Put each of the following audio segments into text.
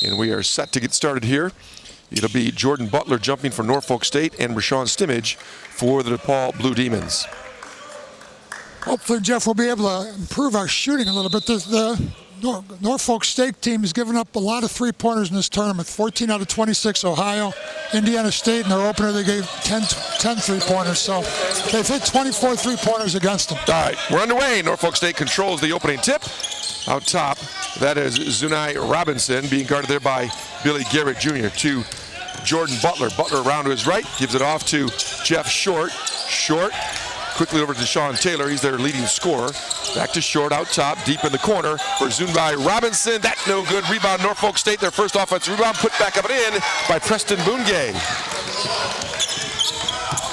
And we are set to get started here. It'll be Jordan Butler jumping for Norfolk State and Rashawn Stimmage for the DePaul Blue Demons. Hopefully, Jeff, we'll be able to improve our shooting a little bit. The Norfolk State team has given up a lot of three-pointers in this tournament. 14 out of 26, Ohio. Indiana State, in their opener, they gave 10 three-pointers. So they've hit 24 three-pointers against them. All right, we're underway. Norfolk State controls the opening tip. Out top, that is Zunai Robinson, being guarded there by Billy Garrett Jr. to Jordan Butler. Butler around to his right, gives it off to Jeff Short. Short, quickly over to Sean Taylor. He's their leading scorer. Back to Short out top, deep in the corner for Zunai Robinson. That's no good. Rebound, Norfolk State, their first offensive rebound. Put back up and in by Preston Bungay.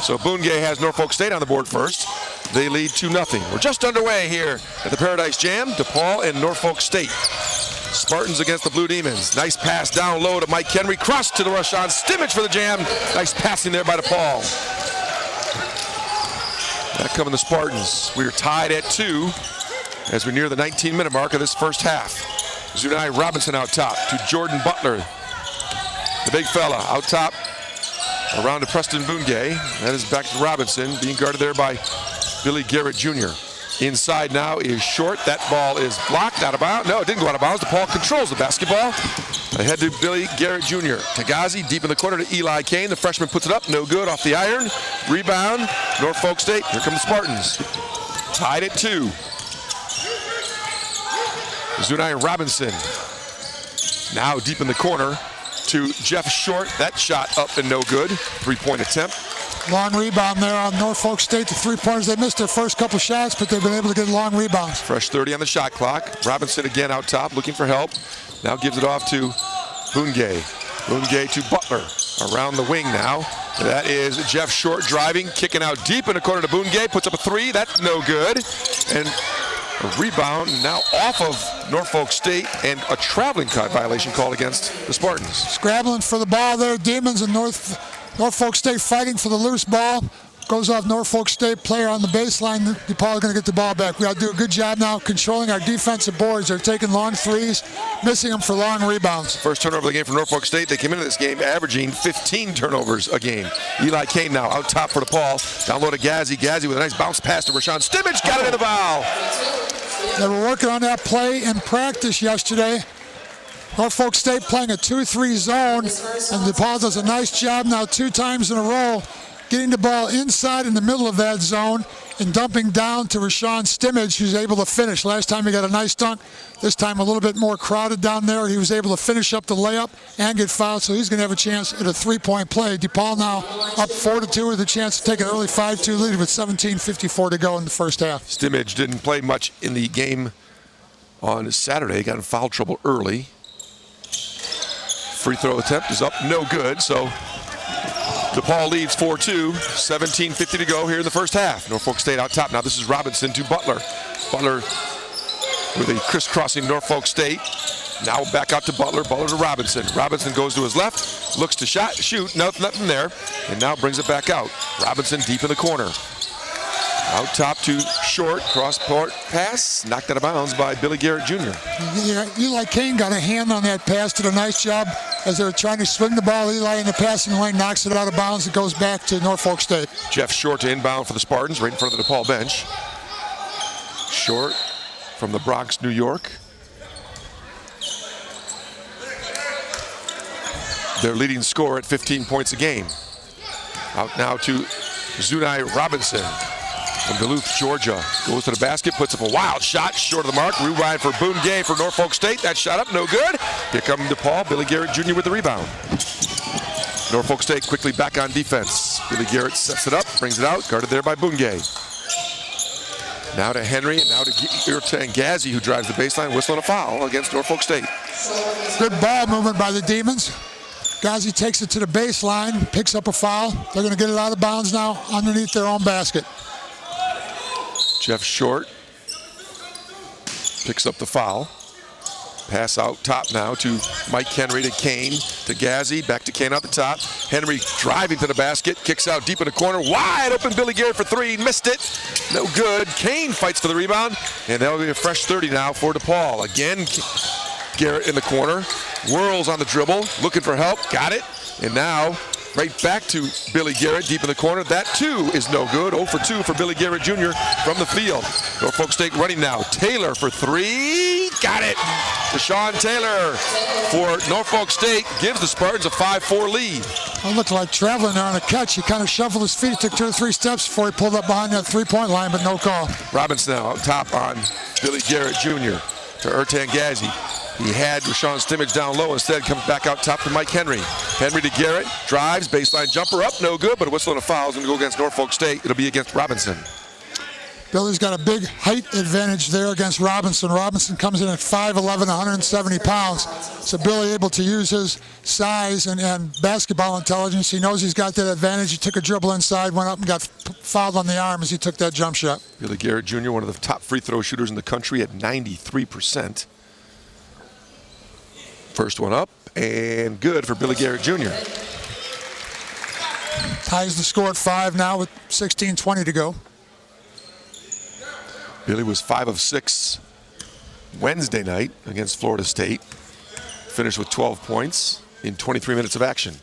So Bungay has Norfolk State on the board first. They lead 2-0. We're just underway here at the Paradise Jam, DePaul and Norfolk State. Spartans against the Blue Demons. Nice pass down low to Mike Henry. Cross to the Rashawn Stimmage for the Jam. Nice passing there by DePaul. Back coming the Spartans. We are tied at 2 as we near the 19-minute mark of this first half. Zunai Robinson out top to Jordan Butler. The big fella out top around to Preston Bungay. That is back to Robinson, being guarded there by Billy Garrett Jr. Inside now is Short. That ball is blocked, out of bounds. No, it didn't go out of bounds. DePaul controls the basketball. Ahead to Billy Garrett Jr. Tagazi deep in the corner to Eli Kane. The freshman puts it up, no good, off the iron. Rebound, Norfolk State. Here come the Spartans. Tied at 2. Zunai Robinson now deep in the corner to Jeff Short. That shot up and no good. 3-point attempt. Long rebound there on Norfolk State. The three-pointers, they missed their first couple shots, but they've been able to get long rebounds. Fresh 30 on the shot clock. Robinson again out top, looking for help. Now gives it off to Bungay. Bungay to Butler. Around the wing now. That is Jeff Short driving, kicking out deep in the corner to Bungay. Puts up a 3. That's no good. And a rebound now off of Norfolk State, and a traveling cut violation called against the Spartans. Scrabbling for the ball there. Demons and Norfolk State fighting for the loose ball. Goes off Norfolk State player on the baseline. DePaul is going to get the ball back. We got to do a good job now controlling our defensive boards. They're taking long threes, missing them for long rebounds. First turnover of the game for Norfolk State. They came into this game averaging 15 turnovers a game. Eli Kane now out top for DePaul. Down low to Gazzi. Gazzi with a nice bounce pass to Rashawn Stimmage. Got it in the foul. They were working on that play in practice yesterday. Norfolk State playing a 2-3 zone, and DePaul does a nice job now 2 times in a row getting the ball inside in the middle of that zone and dumping down to Rashawn Stimmage, who's able to finish. Last time he got a nice dunk. This time a little bit more crowded down there. He was able to finish up the layup and get fouled, so he's going to have a chance at a 3-point play. DePaul now up 4-2 with a chance to take an early 5-2 lead with 17:54 to go in the first half. Stimmage didn't play much in the game on Saturday. Got in foul trouble early. Free throw attempt is up, no good, so DePaul leads 4-2, 17:50 to go here in the first half. Norfolk State out top. Now this is Robinson to Butler. Butler with a crisscrossing Norfolk State. Now back out to Butler. Butler to Robinson. Robinson goes to his left, looks to shoot, nothing there, and now brings it back out. Robinson deep in the corner. Out top to Short, cross-court pass, knocked out of bounds by Billy Garrett Jr. Yeah, Eli Kane got a hand on that pass, did a nice job as they were trying to swing the ball. Eli in the passing lane knocks it out of bounds. It goes back to Norfolk State. Jeff Short to inbound for the Spartans, right in front of the DePaul bench. Short from the Bronx, New York. Their leading scorer at 15 points a game. Out now to Zunai Robinson from Duluth, Georgia. Goes to the basket, puts up a wild shot, short of the mark. Rewind for Bungay for Norfolk State. That shot up, no good. Here comes DePaul. Billy Garrett Jr. with the rebound. Norfolk State quickly back on defense. Billy Garrett sets it up, brings it out, guarded there by Bungay. Now to Henry, and now to Gazzi, who drives the baseline, whistling a foul against Norfolk State. Good ball movement by the Demons. Gazzi takes it to the baseline, picks up a foul. They're going to get it out of bounds now underneath their own basket. Jeff Short picks up the foul. Pass out top now to Mike Henry to Kane to Gazzi. Back to Kane out the top. Henry driving to the basket. Kicks out deep in the corner. Wide open Billy Garrett for 3. Missed it. No good. Kane fights for the rebound. And that'll be a fresh 30 now for DePaul. Again, Garrett in the corner, whirls on the dribble, looking for help, got it. And now right back to Billy Garrett deep in the corner. That too is no good. 0 for 2 for Billy Garrett Jr. from the field. Norfolk State running now. Taylor for 3. Got it. Deshaun Taylor for Norfolk State gives the Spartans a 5-4 lead. It looked like traveling there on a catch. He kind of shuffled his feet, took 2 or 3 steps before he pulled up behind that three-point line, but no call. Robinson now out top on Billy Garrett Jr. to Ertan Ghazi. He had Rashawn Stimmage down low. Instead, comes back out top to Mike Henry. Henry to Garrett, drives, baseline jumper up, no good, but a whistle and a foul is going to go against Norfolk State. It'll be against Robinson. Billy's got a big height advantage there against Robinson. Robinson comes in at 5'11", 170 pounds. So Billy able to use his size and basketball intelligence. He knows he's got that advantage. He took a dribble inside, went up and got fouled on the arm as he took that jump shot. Billy Garrett Jr., one of the top free throw shooters in the country at 93%. First one up and good for Billy Garrett Jr. Ties the score at 5 now with 16:20 to go. Billy was 5 of 6 Wednesday night against Florida State. Finished with 12 points in 23 minutes of action.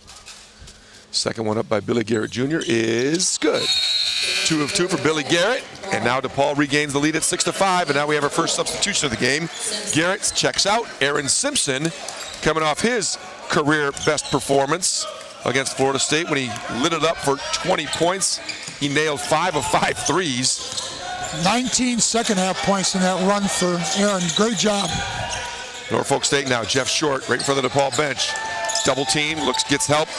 Second one up by Billy Garrett Jr. is good. 2 of 2 for Billy Garrett. And now DePaul regains the lead at 6-5. And now we have our first substitution of the game. Garrett checks out. Aaron Simpson coming off his career best performance against Florida State when he lit it up for 20 points. He nailed 5 of 5 threes. 19 second half points in that run for Aaron. Great job. Norfolk State now, Jeff Short right in front of the DePaul bench. Double team, gets help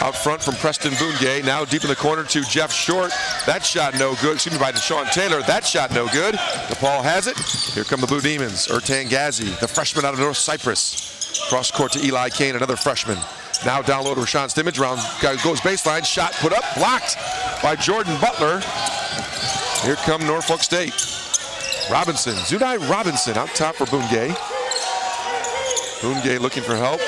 out front from Preston Bungay. Now deep in the corner to Jeff Short. That shot no good. Excuse me, by Deshaun Taylor. That shot no good. DePaul has it. Here come the Blue Demons. Ertan Ghazi, the freshman out of North Cyprus. Cross court to Eli Kane, another freshman. Now down low to Rashawn Stimmage. Round goes baseline. Shot put up, blocked by Jordan Butler. Here come Norfolk State. Robinson, Zunai Robinson out top for Bungay. Bungay looking for help.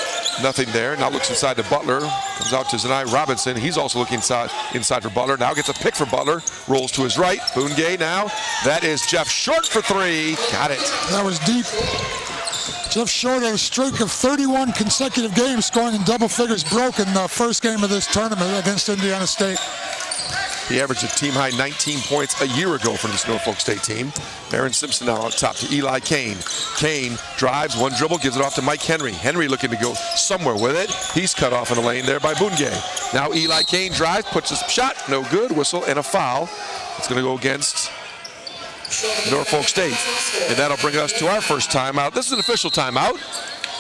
Nothing there. Now looks inside to Butler. Comes out to Zunai Robinson. He's also looking inside for Butler. Now gets a pick for Butler. Rolls to his right. Bungay now. That is Jeff Short for 3. Got it. That was deep. Jeff Short had a streak of 31 consecutive games scoring in double figures, broke in the first game of this tournament against Indiana State. He averaged a team-high 19 points a year ago for this Norfolk State team. Aaron Simpson now on top to Eli Kane. Kane drives, one dribble, gives it off to Mike Henry. Henry looking to go somewhere with it. He's cut off in the lane there by Bungay. Now Eli Kane drives, puts his shot, no good, whistle and a foul. It's going to go against Norfolk State. And that'll bring us to our first timeout. This is an official timeout.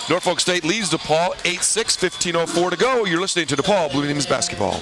Norfolk State leads DePaul 8-6, 15:04 to go. You're listening to DePaul Blue Demons basketball.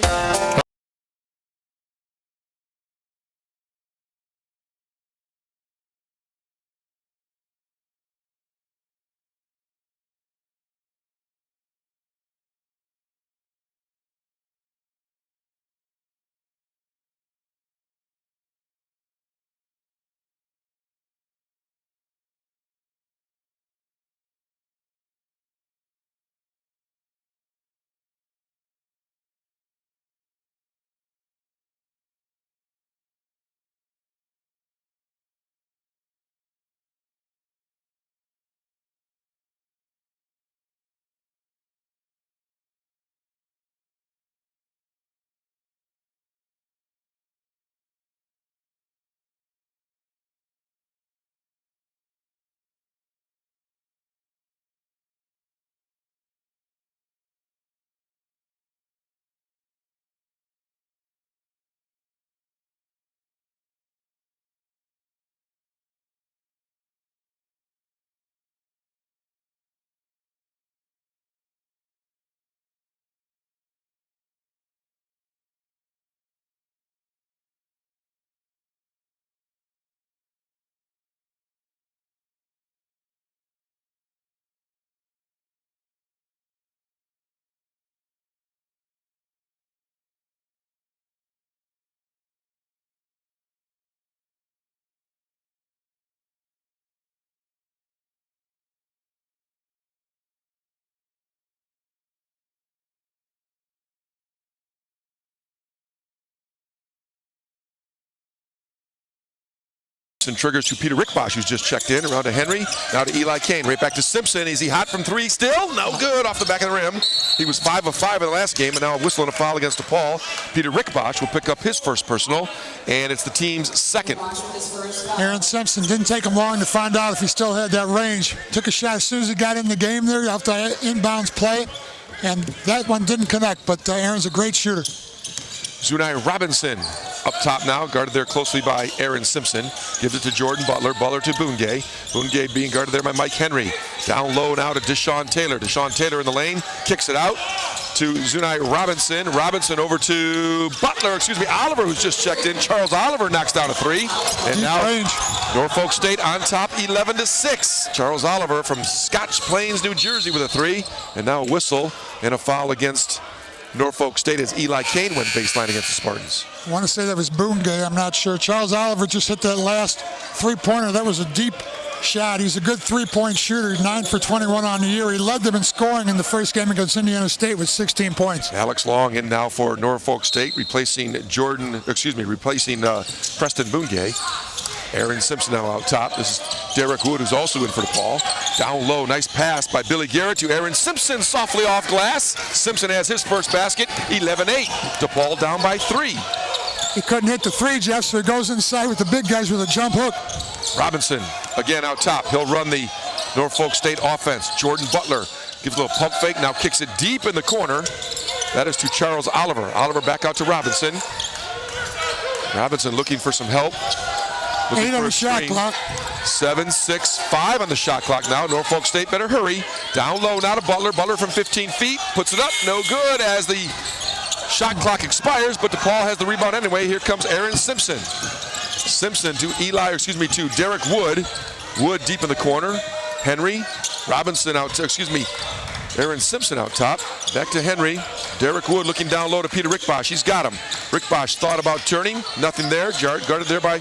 And triggers to Peter Rickbosh, who's just checked in. Around to Henry, now to Eli Kane. Right back to Simpson. Is he hot from three still? No good, off the back of the rim. He was 5 of 5 in the last game, and now a whistle and a foul against DePaul. Peter Rickbosh will pick up his first personal, and it's the team's second. Aaron Simpson, didn't take him long to find out if he still had that range. Took a shot as soon as he got in the game there after inbounds play, and that one didn't connect, but Aaron's a great shooter. Zunai Robinson up top now, guarded there closely by Aaron Simpson. Gives it to Jordan Butler. Butler to Bungay. Bungay being guarded there by Mike Henry. Down low now to Deshaun Taylor. Deshaun Taylor in the lane. Kicks it out to Zunai Robinson. Robinson over to Oliver, who's just checked in. Charles Oliver knocks down a three. And now Norfolk State on top 11-6. Charles Oliver from Scotch Plains, New Jersey with a three. And now a whistle and a foul against Norfolk State as Eli Kane went baseline against the Spartans. I want to say that was Bungay, I'm not sure. Charles Oliver just hit that last three-pointer. That was a deep shot. He's a good three-point shooter, 9 for 21 on the year. He led them in scoring in the first game against Indiana State with 16 points. Alex Long in now for Norfolk State, replacing Preston Bungay. Aaron Simpson now out top. This is Derek Wood, who's also in for DePaul. Down low, nice pass by Billy Garrett to Aaron Simpson, softly off glass. Simpson has his first basket, 11-8. DePaul down by 3. He couldn't hit the three, Jeff, so he goes inside with the big guys with a jump hook. Robinson again out top. He'll run the Norfolk State offense. Jordan Butler gives a little pump fake, now kicks it deep in the corner. That is to Charles Oliver. Oliver back out to Robinson. Robinson looking for some help. 8 on the shot clock. 7-6-5 on the shot clock now. Norfolk State better hurry. Down low now to Butler. Butler from 15 feet. Puts it up. No good as the shot clock expires, but DePaul has the rebound anyway. Here comes Aaron Simpson. Simpson to Derek Wood. Wood deep in the corner. Henry. Robinson out, Aaron Simpson out top. Back to Henry. Derek Wood looking down low to Peter Rickbosh. He's got him. Rickbosh thought about turning. Nothing there. Guarded there by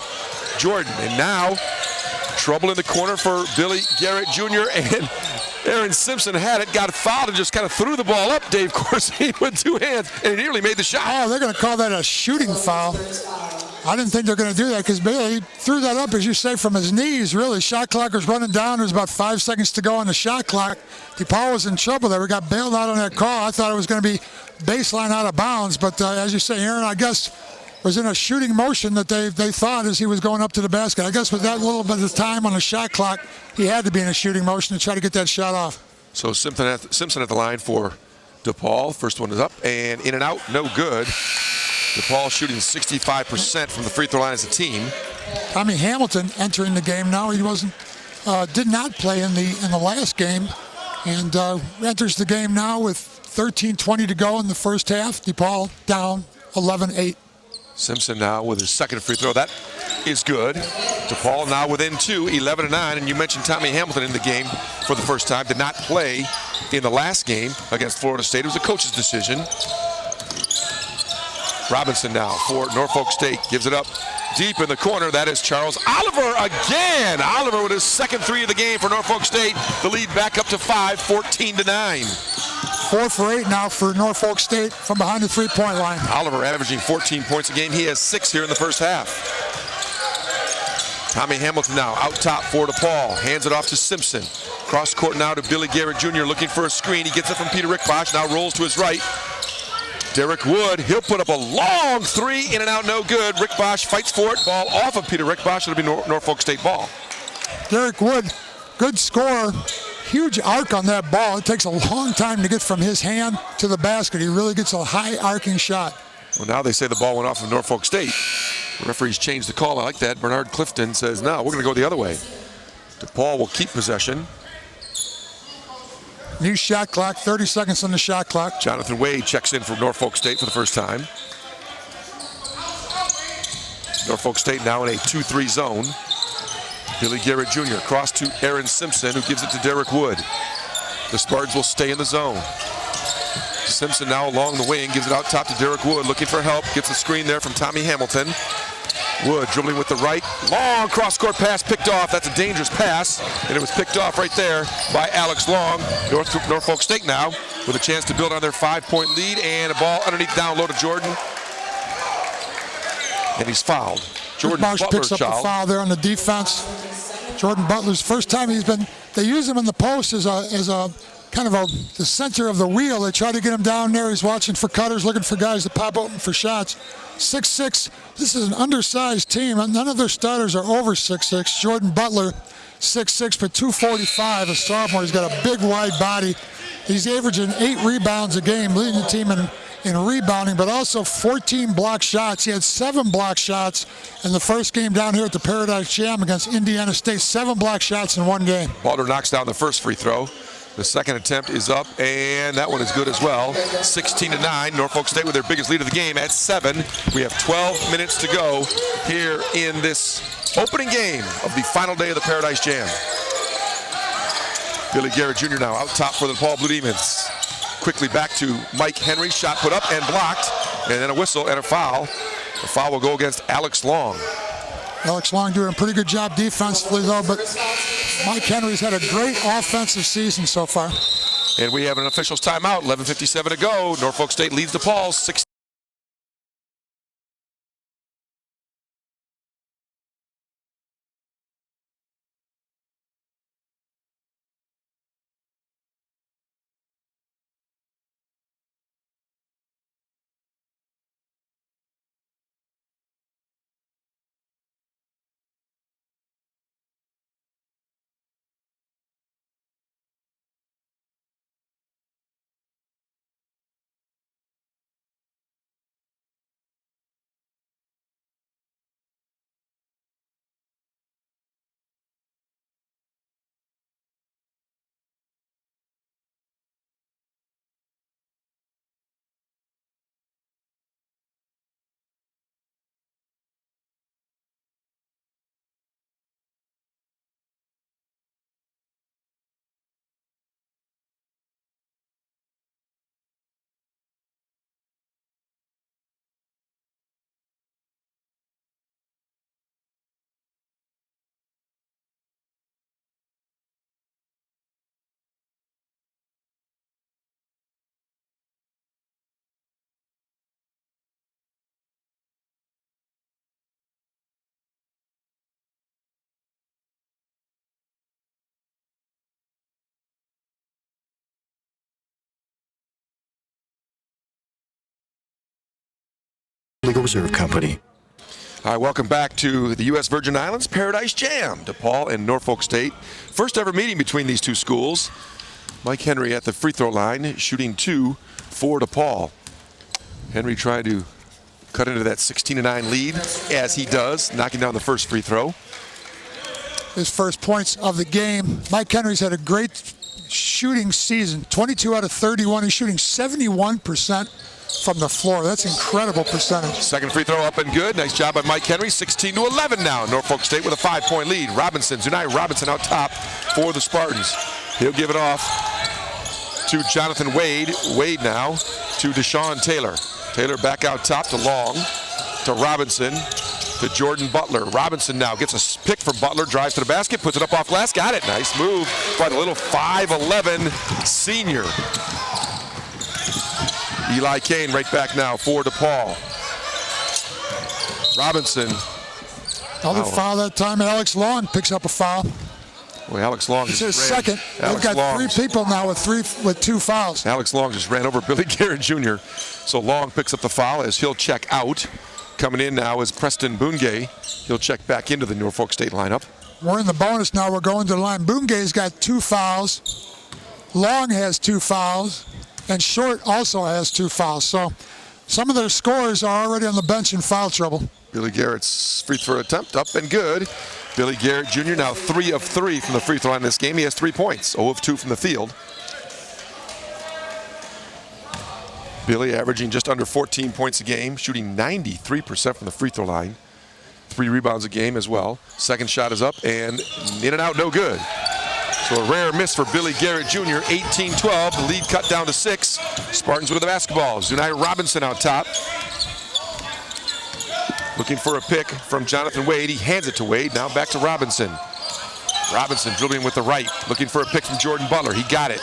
Jordan. And now, trouble in the corner for Billy Garrett Jr. and Aaron Simpson had it, got fouled, and just kind of threw the ball up, Dave Corsi, with 2 hands, and he nearly made the shot. Oh, they're going to call that a shooting foul. I didn't think they're going to do that because Billy threw that up, as you say, from his knees, really. Shot clock was running down. There was about 5 seconds to go on the shot clock. DePaul was in trouble there. We got bailed out on that call. I thought it was going to be baseline out of bounds, but as you say, Aaron, I guess, was in a shooting motion that they thought as he was going up to the basket. I guess with that little bit of time on the shot clock, he had to be in a shooting motion to try to get that shot off. So Simpson at the line for DePaul. First one is up and in and out, no good. DePaul shooting 65% from the free throw line as a team. Tommy Hamilton entering the game now. He did not play in the last game, and enters the game now with 13:20 to go in the first half. DePaul down 11-8. Simpson now with his second free throw. That is good. DePaul now within 2, 11-9. And you mentioned Tommy Hamilton in the game for the first time. Did not play in the last game against Florida State. It was a coach's decision. Robinson now for Norfolk State. Gives it up deep in the corner. That is Charles Oliver again. Oliver with his second three of the game for Norfolk State. The lead back up to 5, 14-9. 4 for 8 now for Norfolk State from behind the three-point line. Oliver averaging 14 points a game. He has 6 here in the first half. Tommy Hamilton now out top for DePaul. Hands it off to Simpson. Cross court now to Billy Garrett Jr. looking for a screen. He gets it from Peter Rickbosh. Now rolls to his right. Derek Wood, he'll put up a long three, in and out, no good. Rickbosh fights for it. Ball off of Peter Rickbosh. It'll be Norfolk State ball. Derek Wood, good scorer. Huge arc on that ball. It takes a long time to get from his hand to the basket. He really gets a high arcing shot. Well, now they say the ball went off of Norfolk State. The referees changed the call. I like that. Bernard Clifton says, no, we're going to go the other way. DePaul will keep possession. New shot clock, 30 seconds on the shot clock. Jonathan Wade checks in for Norfolk State for the first time. Norfolk State now in a 2-3 zone. Billy Garrett Jr. across to Aaron Simpson, who gives it to Derek Wood. The Spartans will stay in the zone. Simpson now along the wing, gives it out top to Derek Wood, looking for help. Gets a screen there from Tommy Hamilton. Wood dribbling with the right. Long cross-court pass picked off. That's a dangerous pass, and it was picked off right there by Alex Long. Norfolk State now with a chance to build on their 5-point lead, and a ball underneath down low to Jordan. And he's fouled. Jordan Marsh Butler, picks up the foul there on the defense. Jordan Butler's first time they use him in the post as a kind of the center of the wheel. They try to get him down there. He's watching for cutters, looking for guys to pop open for shots. 6'6". This is an undersized team. None of their starters are over 6'6". Jordan Butler, 6'6", but 245. A sophomore. He's got a big, wide body. He's averaging 8 rebounds a game, leading the team in rebounding, but also 14 block shots. He had 7 block shots in the first game down here at the Paradise Jam against Indiana State. 7 block shots in one game. Butler knocks down the first free throw. The second attempt is up, and that one is good as well. 16-9, Norfolk State with their biggest lead of the game at 7. We have 12 minutes to go here in this opening game of the final day of the Paradise Jam. Billy Garrett Jr. now out top for the DePaul Blue Demons. Quickly back to Mike Henry, shot put up and blocked, and then a whistle and a foul. The foul will go against Alex Long. Alex Long doing a pretty good job defensively, though, but Mike Henry's had a great offensive season so far. And we have an official's timeout, 11:57 to go. Norfolk State leads DePaul 6. Legal Reserve Company. All right, welcome back to the U.S. Virgin Islands Paradise Jam. DePaul and Norfolk State. First ever meeting between these two schools. Mike Henry at the free throw line, shooting 2 for DePaul. Henry trying to cut into that 16-9 lead, as he does, knocking down the first free throw. His first points of the game. Mike Henry's had a great shooting season. 22 out of 31. He's shooting 71% from the floor. That's incredible percentage. Second free throw up and good. Nice job by Mike Henry. 16-11 now. Norfolk State with a 5-point lead. Zunai Robinson out top for the Spartans. He'll give it off to Jonathan Wade. Wade now to Deshaun Taylor. Taylor back out top to Long, to Robinson, to Jordan Butler. Robinson now gets a pick from Butler, drives to the basket, puts it up off glass, got it. Nice move by the little 5'11" senior. Eli Kane right back now for DePaul. Robinson. Another foul that time, and Alex Long picks up a foul. Boy, Alex Long It's just his ran. second. Alex They've got Long 3 people now with 2 fouls. Alex Long just ran over Billy Garrett Jr. So Long picks up the foul as he'll check out. Coming in now is Preston Bungay. He'll check back into the Norfolk State lineup. We're in the bonus now. We're going to the line. Bungay's got 2 fouls. Long has 2 fouls. And Short also has 2 fouls. So some of their scorers are already on the bench in foul trouble. Billy Garrett's free throw attempt up and good. Billy Garrett Jr. now 3 of 3 from the free throw line in this game. He has 3 points, 0 of 2 from the field. Billy averaging just under 14 points a game, shooting 93% from the free throw line. 3 rebounds a game as well. Second shot is up and in and out, no good. So a rare miss for Billy Garrett Jr. 18-12, the lead cut down to 6. Spartans with the basketball. Zunai Robinson out top. Looking for a pick from Jonathan Wade. He hands it to Wade. Now back to Robinson. Robinson dribbling with the right. Looking for a pick from Jordan Butler. He got it.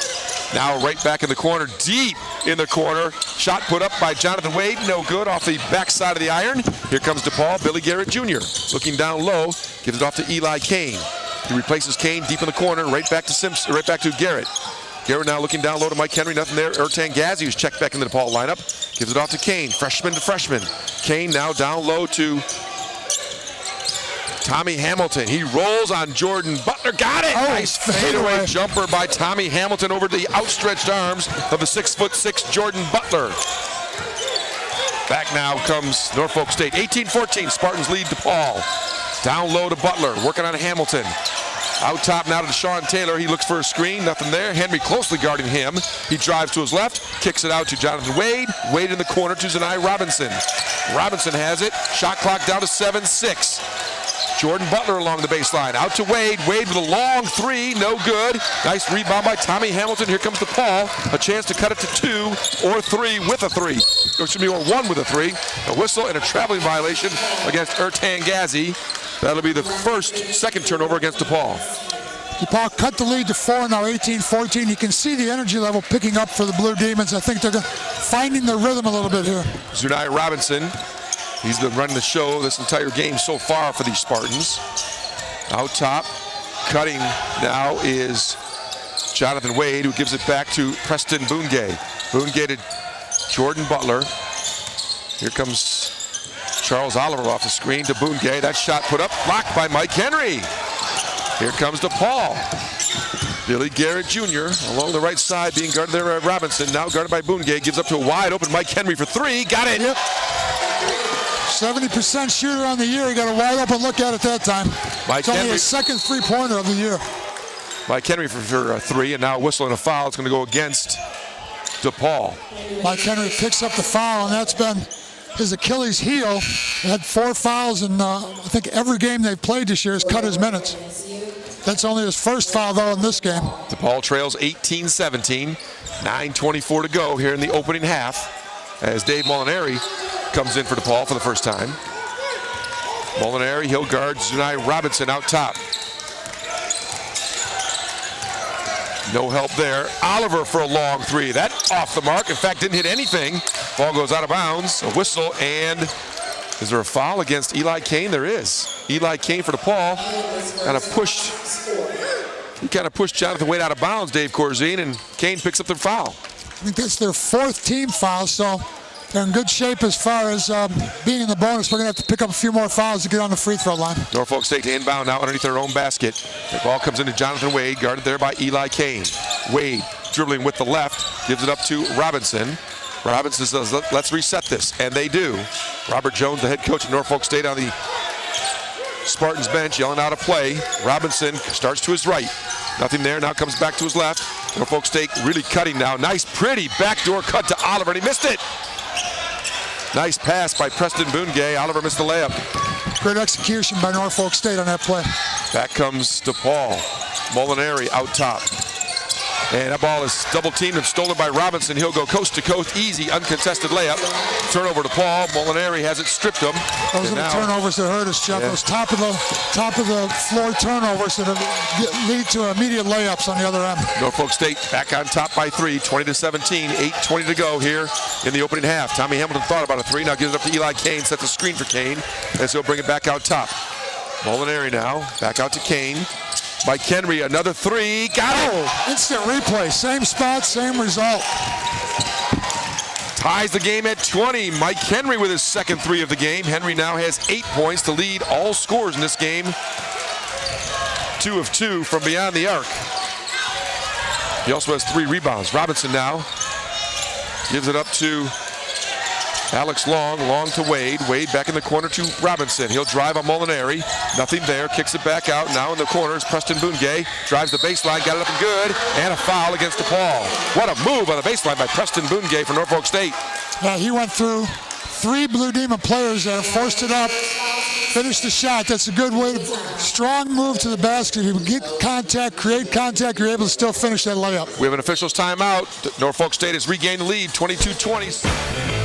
Now right back in the corner. Deep in the corner. Shot put up by Jonathan Wade, no good, off the backside of the iron. Here comes DePaul, Billy Garrett Jr. looking down low, gives it off to Eli Kane. He replaces Kane deep in the corner, right back to Garrett. Garrett now looking down low to Mike Henry, nothing there. Ertan Ghazi, who's checked back in the DePaul lineup, gives it off to Kane, freshman to freshman. Kane now down low to Tommy Hamilton. He rolls on Jordan Butler. Got it! Nice fadeaway jumper by Tommy Hamilton over the outstretched arms of the 6'6" Jordan Butler. Back now comes Norfolk State. 18-14, Spartans lead DePaul. Down low to Butler, working on Hamilton. Out top now to Deshaun Taylor. He looks for a screen, nothing there. Henry closely guarding him. He drives to his left, kicks it out to Jonathan Wade. Wade in the corner to Zanai Robinson. Robinson has it. Shot clock down to 7-6. Jordan Butler along the baseline. Out to Wade. Wade with a long three. No good. Nice rebound by Tommy Hamilton. Here comes DePaul. A chance to cut it to 2 or 3 with a 3. Or excuse me, or 1 with a 3. A whistle and a traveling violation against Ertan Ghazi. That'll be the second turnover against DePaul. DePaul cut the lead to 4, now 18-14. You can see the energy level picking up for the Blue Demons. I think they're finding their rhythm a little bit here. Zunai Robinson, he's been running the show this entire game so far for these Spartans. Out top, cutting now is Jonathan Wade, who gives it back to Preston Bungay. Bungay to Jordan Butler. Here comes Charles Oliver off the screen to Bungay. That shot put up, blocked by Mike Henry. Here comes DePaul. Billy Garrett Jr. along the right side being guarded there by Robinson. Now guarded by Bungay. Gives up to a wide open Mike Henry for 3. Got it. Yep. 70% shooter on the year. He got a wide open look at it that time. It's only his second three-pointer of the year. Mike Henry for 3, and now a whistle and a foul. It's going to go against DePaul. Mike Henry picks up the foul, and that's been his Achilles heel. He had 4 fouls in I think every game they've played this year has cut his minutes. That's only his first foul though in this game. DePaul trails 18-17, 9:24 to go here in the opening half as Dave Molinari comes in for DePaul for the first time. Molinari, he'll guard Zunai Robinson out top. No help there. Oliver for a long 3. That off the mark. In fact, didn't hit anything. Ball goes out of bounds. A whistle, and is there a foul against Eli Kane? There is. Eli Kane for DePaul. He kind of pushed Jonathan Wade out of bounds, Dave Corzine, and Kane picks up the foul. I think that's their 4th team foul, so they're in good shape as far as being in the bonus. We're going to have to pick up a few more fouls to get on the free throw line. Norfolk State to inbound now underneath their own basket. The ball comes into Jonathan Wade, guarded there by Eli Kane. Wade dribbling with the left, gives it up to Robinson. Robinson says, let's reset this, and they do. Robert Jones, the head coach of Norfolk State, on the Spartans bench, yelling out a play. Robinson starts to his right. Nothing there, now comes back to his left. Norfolk State really cutting now. Nice, pretty backdoor cut to Oliver, and he missed it. Nice pass by Preston Bungay. Oliver missed the layup. Great execution by Norfolk State on that play. Back comes DePaul. Molinari out top. And that ball is double teamed and stolen by Robinson. He'll go coast to coast, easy, uncontested layup. Turnover to Paul. Molinari has it, stripped him. Those are the turnovers that hurt us, Jeff. Yeah. Those top of the floor turnovers that lead to immediate layups on the other end. Norfolk State back on top by 3, 20-17, 8:20 to go here in the opening half. Tommy Hamilton thought about a 3, now gives it up to Eli Kane, sets a screen for Kane, and so he'll bring it back out top. Molinari now, back out to Kane. Mike Henry, another 3, got it! Instant replay, same spot, same result. Ties the game at 20. Mike Henry with his second 3 of the game. Henry now has 8 points to lead all scores in this game. 2 of 2 from beyond the arc. He also has 3 rebounds. Robinson now gives it up to Alex Long, Long to Wade. Wade back in the corner to Robinson. He'll drive on Molinari. Nothing there. Kicks it back out. Now in the corner is Preston Bungay. Drives the baseline. Got it up and good. And a foul against DePaul. What a move on the baseline by Preston Bungay for Norfolk State. Yeah, he went through 3 Blue Demon players there. Forced it up. Finished the shot. That's a good way to... Strong move to the basket. If you get contact, create contact, you're able to still finish that layup. We have an official's timeout. Norfolk State has regained the lead. 22-20.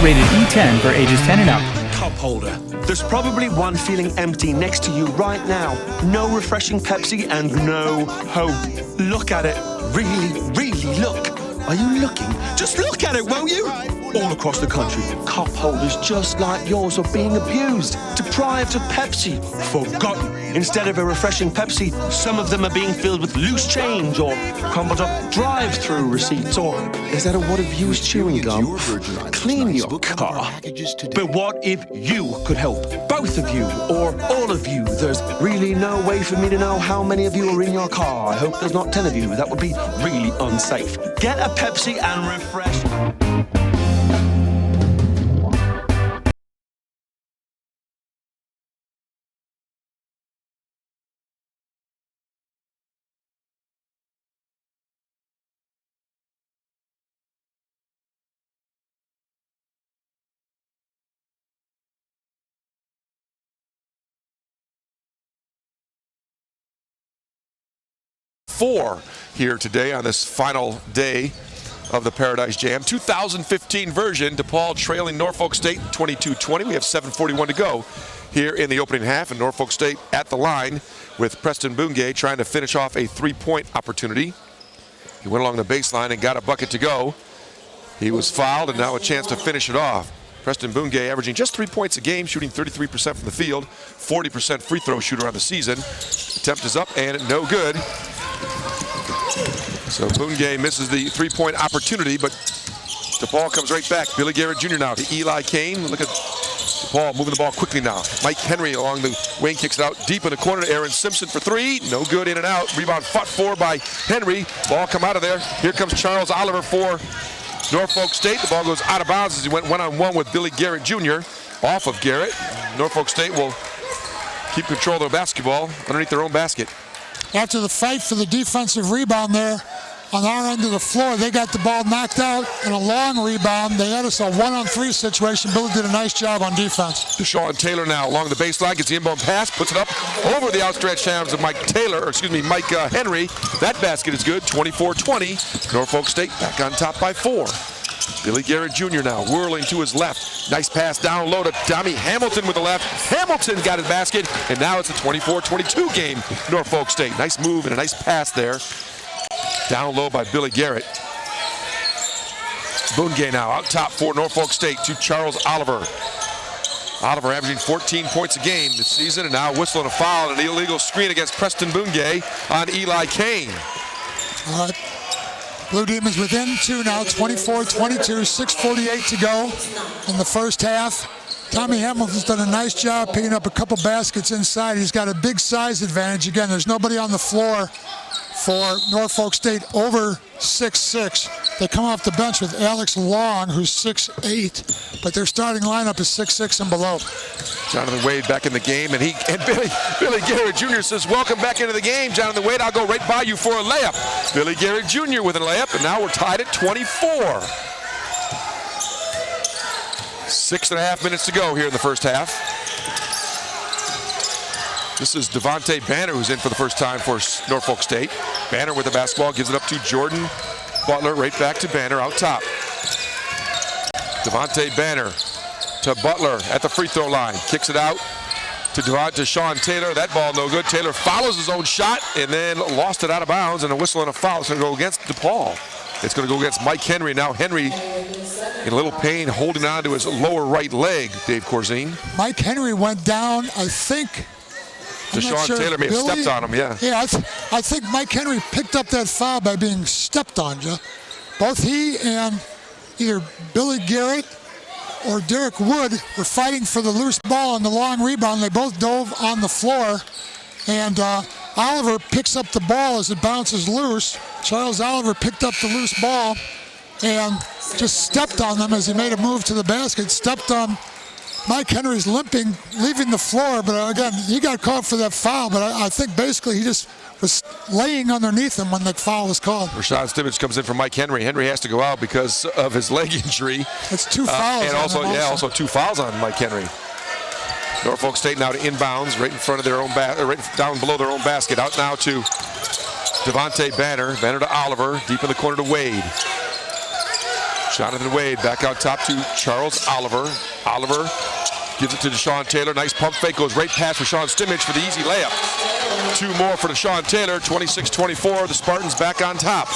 rated E10 for ages 10 and up. Cup holder. There's probably one feeling empty next to you right now. No refreshing Pepsi and no hope. Look at it. Really, really look. Are you looking? Just look at it, won't you? All across the country, cup holders just like yours are being abused, deprived of Pepsi, forgotten. Instead of a refreshing Pepsi, some of them are being filled with loose change or crumbled up drive-through receipts, or is that a wad of used chewing gum? Clean your car. But what if you could help? Both of you or all of you. There's really no way for me to know how many of you are in your car. I hope there's not 10 of you. That would be really unsafe. Get a Pepsi and refresh. Four here today on this final day of the Paradise Jam. 2015 version, DePaul trailing Norfolk State 22-20. We have 7:41 to go here in the opening half, and Norfolk State at the line with Preston Bungay trying to finish off a three-point opportunity. He went along the baseline and got a bucket to go. He was fouled, and now a chance to finish it off. Preston Bungay averaging just 3 points a game, shooting 33% from the field, 40% free throw shooter on the season. Attempt is up and no good. So Bungay misses the three-point opportunity, but DePaul comes right back. Billy Garrett Jr. now to Eli Kane. Look at DePaul moving the ball quickly now. Mike Henry along the wing kicks it out deep in the corner to Aaron Simpson for three. No good, in and out. Rebound fought for by Henry. Ball come out of there. Here comes Charles Oliver for Norfolk State. The ball goes out of bounds as he went one-on-one with Billy Garrett Jr. Off of Garrett. Norfolk State will keep control of their basketball underneath their own basket. After the fight for the defensive rebound there on our end of the floor, they got the ball knocked out in a long rebound. They had us a 1-on-3 situation. Billy did a nice job on defense. Deshaun Taylor now along the baseline, gets the inbound pass, puts it up over the outstretched hands of Mike Henry. That basket is good, 24-20. Norfolk State back on top by 4. Billy Garrett Jr. now whirling to his left. Nice pass down low to Tommy Hamilton with the left. Hamilton got his basket, and now it's a 24-22 game, Norfolk State. Nice move and a nice pass there. Down low by Billy Garrett. Bungay now out top for Norfolk State to Charles Oliver. Oliver averaging 14 points a game this season, and now whistling a foul and an illegal screen against Preston Bungay on Eli Kane. All right. Blue Demons within 2 now, 24-22, 6:48 to go in the first half. Tommy Hamilton's done a nice job picking up a couple baskets inside. He's got a big size advantage. Again, there's nobody on the floor for Norfolk State over 6'6". They come off the bench with Alex Long, who's 6'8", but their starting lineup is 6'6" and below. Jonathan Wade back in the game, and Billy Garrett Jr. says, welcome back into the game, Jonathan Wade. I'll go right by you for a layup. Billy Garrett Jr. with a layup, and now we're tied at 24. 6.5 minutes to go here in the first half. This is Devontae Banner, who's in for the first time for Norfolk State. Banner with the basketball, gives it up to Jordan Butler, right back to Banner out top. Devontae Banner to Butler at the free throw line. Kicks it out to Sean Taylor. That ball no good. Taylor follows his own shot and then lost it out of bounds, and a whistle and a foul. It's going to go against DePaul. It's going to go against Mike Henry. Now Henry in a little pain, holding on to his lower right leg, Dave Corzine. Mike Henry went down, I think. Deshaun Taylor may have stepped on him, yeah. Yeah, I think Mike Henry picked up that foul by being stepped on, Joe. Both he and either Billy Garrett or Derek Wood were fighting for the loose ball on the long rebound. They both dove on the floor, and Oliver picks up the ball as it bounces loose. Charles Oliver picked up the loose ball and just stepped on them as he made a move to the basket, stepped on Mike Henry's limping, leaving the floor, but again, he got caught for that foul, but I think basically he just was laying underneath him when the foul was called. Rashad Stimmage comes in for Mike Henry. Henry has to go out because of his leg injury. It's 2 fouls. And also 2 fouls on Mike Henry. Norfolk State now to inbounds, right in front of their own right down below their own basket. Out now to Devontae Banner. Banner to Oliver, deep in the corner to Wade. Jonathan Wade back out top to Charles Oliver. Oliver gives it to Deshaun Taylor. Nice pump fake. Goes right past Rashawn Stimich for the easy layup. 2 more for Deshaun Taylor. 26-24. The Spartans back on top.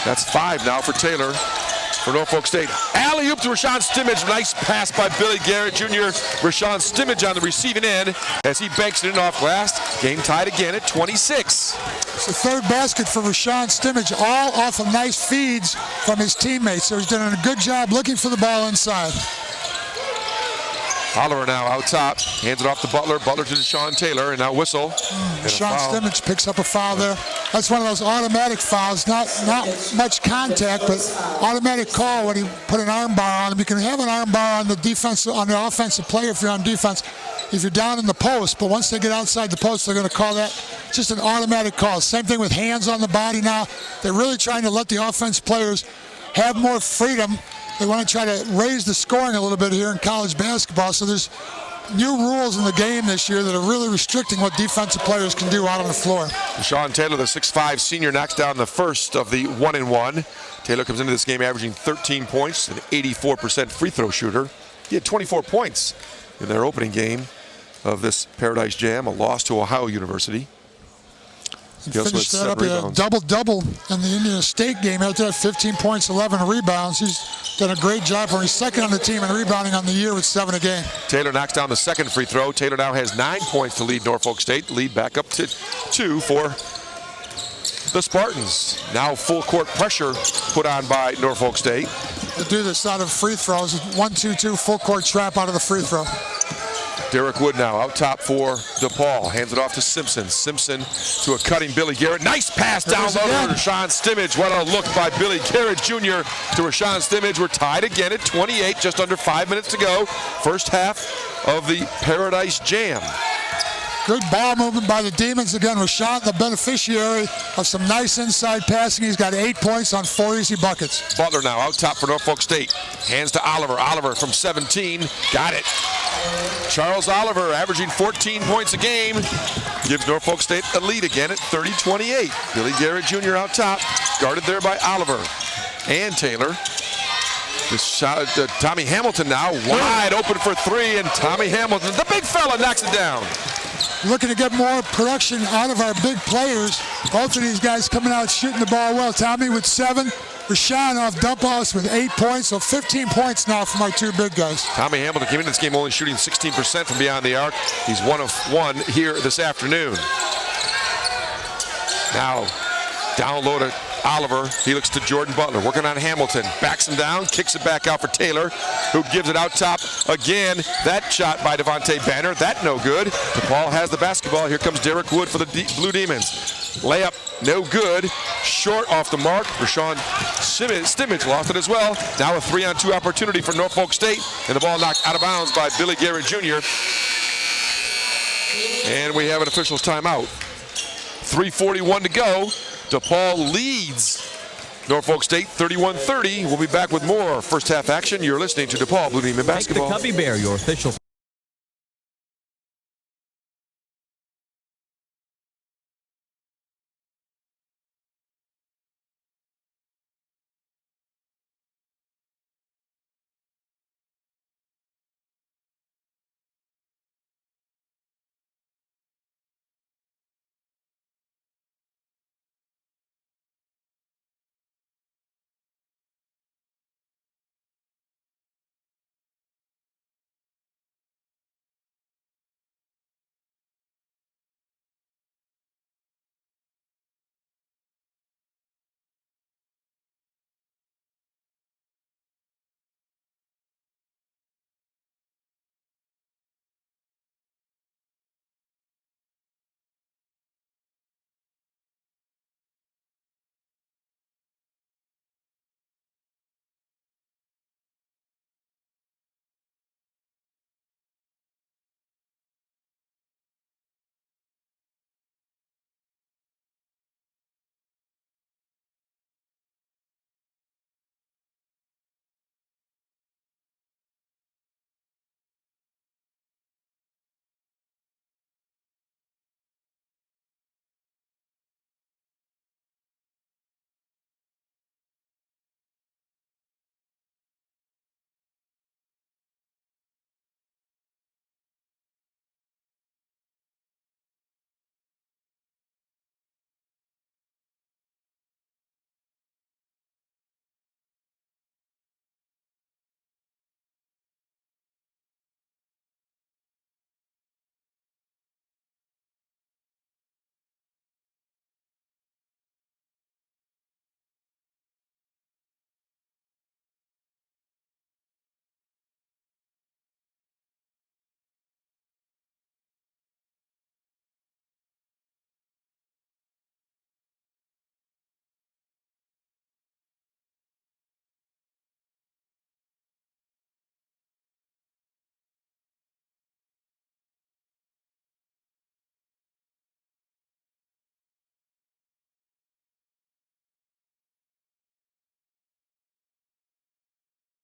That's 5 now for Taylor for Norfolk State. Alley-oop to Rashawn Stimich. Nice pass by Billy Garrett Jr. Rashawn Stimich on the receiving end as he banks it in off glass. Game tied again at 26. It's the 3rd basket for Rashawn Stimich, all off of nice feeds from his teammates. So he's done a good job looking for the ball inside. Oliver now out top, hands it off to Butler. Butler to Deshaun Taylor, and now whistle. Rashawn Stimich picks up a foul there. That's one of those automatic fouls, not much contact, but automatic call when he put an arm bar on him. You can have an arm bar on the offensive player if you're on defense, if you're down in the post, but once they get outside the post, they're going to call that just an automatic call. Same thing with hands on the body now. They're really trying to let the offense players have more freedom. They want to try to raise the scoring a little bit here in college basketball. So there's new rules in the game this year that are really restricting what defensive players can do out on the floor. Deshaun Taylor, the 6'5 senior, knocks down the first of the 1-and-1. Taylor comes into this game averaging 13 points, an 84% free throw shooter. He had 24 points in their opening game of this Paradise Jam, a loss to Ohio University. He finished that up a double-double in the Indiana State game. After that, 15 points, 11 rebounds. He's done a great job for him. He's second on the team in rebounding on the year with 7 a game. Taylor knocks down the second free throw. Taylor now has 9 points to lead Norfolk State. Lead back up to 2 for the Spartans. Now full court pressure put on by Norfolk State. They do this out of free throws. 1-2-2 full court trap out of the free throw. Derek Wood now out top for DePaul. Hands it off to Simpson. Simpson to a cutting Billy Garrett. Nice pass down low to Rashawn Stimich. What a look by Billy Garrett Jr. to Rashawn Stimich. We're tied again at 28, just under 5 minutes to go. First half of the Paradise Jam. Good ball movement by the Demons. Again, Rashawn, the beneficiary of some nice inside passing. He's got 8 points on 4 easy buckets. Butler now out top for Norfolk State. Hands to Oliver. Oliver from 17. Got it. Charles Oliver averaging 14 points a game. Gives Norfolk State a lead again at 30-28. Billy Garrett Jr. out top. Guarded there by Oliver and Taylor. This shot to Tommy Hamilton now. Wide open for 3, and Tommy Hamilton, the big fella, knocks it down. Looking to get more production out of our big players. Both of these guys coming out shooting the ball well. Tommy with 7, Rashawn off dump offs with 8 points, so 15 points now from our 2 big guys. Tommy Hamilton came into this game only shooting 16% from beyond the arc. He's 1 of 1 here this afternoon. Now down low to Oliver. He looks to Jordan Butler, working on Hamilton. Backs him down, kicks it back out for Taylor, who gives it out top again. That shot by Devontae Banner, that no good. DePaul has the basketball. Here comes Derek Wood for the Blue Demons. Layup, no good. Short off the mark. Rashawn Stimich lost it as well. Now a 3-on-2 opportunity for Norfolk State, and the ball knocked out of bounds by Billy Garrett Jr. And we have an official's timeout. 3:41 to go. DePaul leads Norfolk State 31-30. We'll be back with more first half action. You're listening to DePaul Blue Demon Basketball. Take the Cubby Bear, your official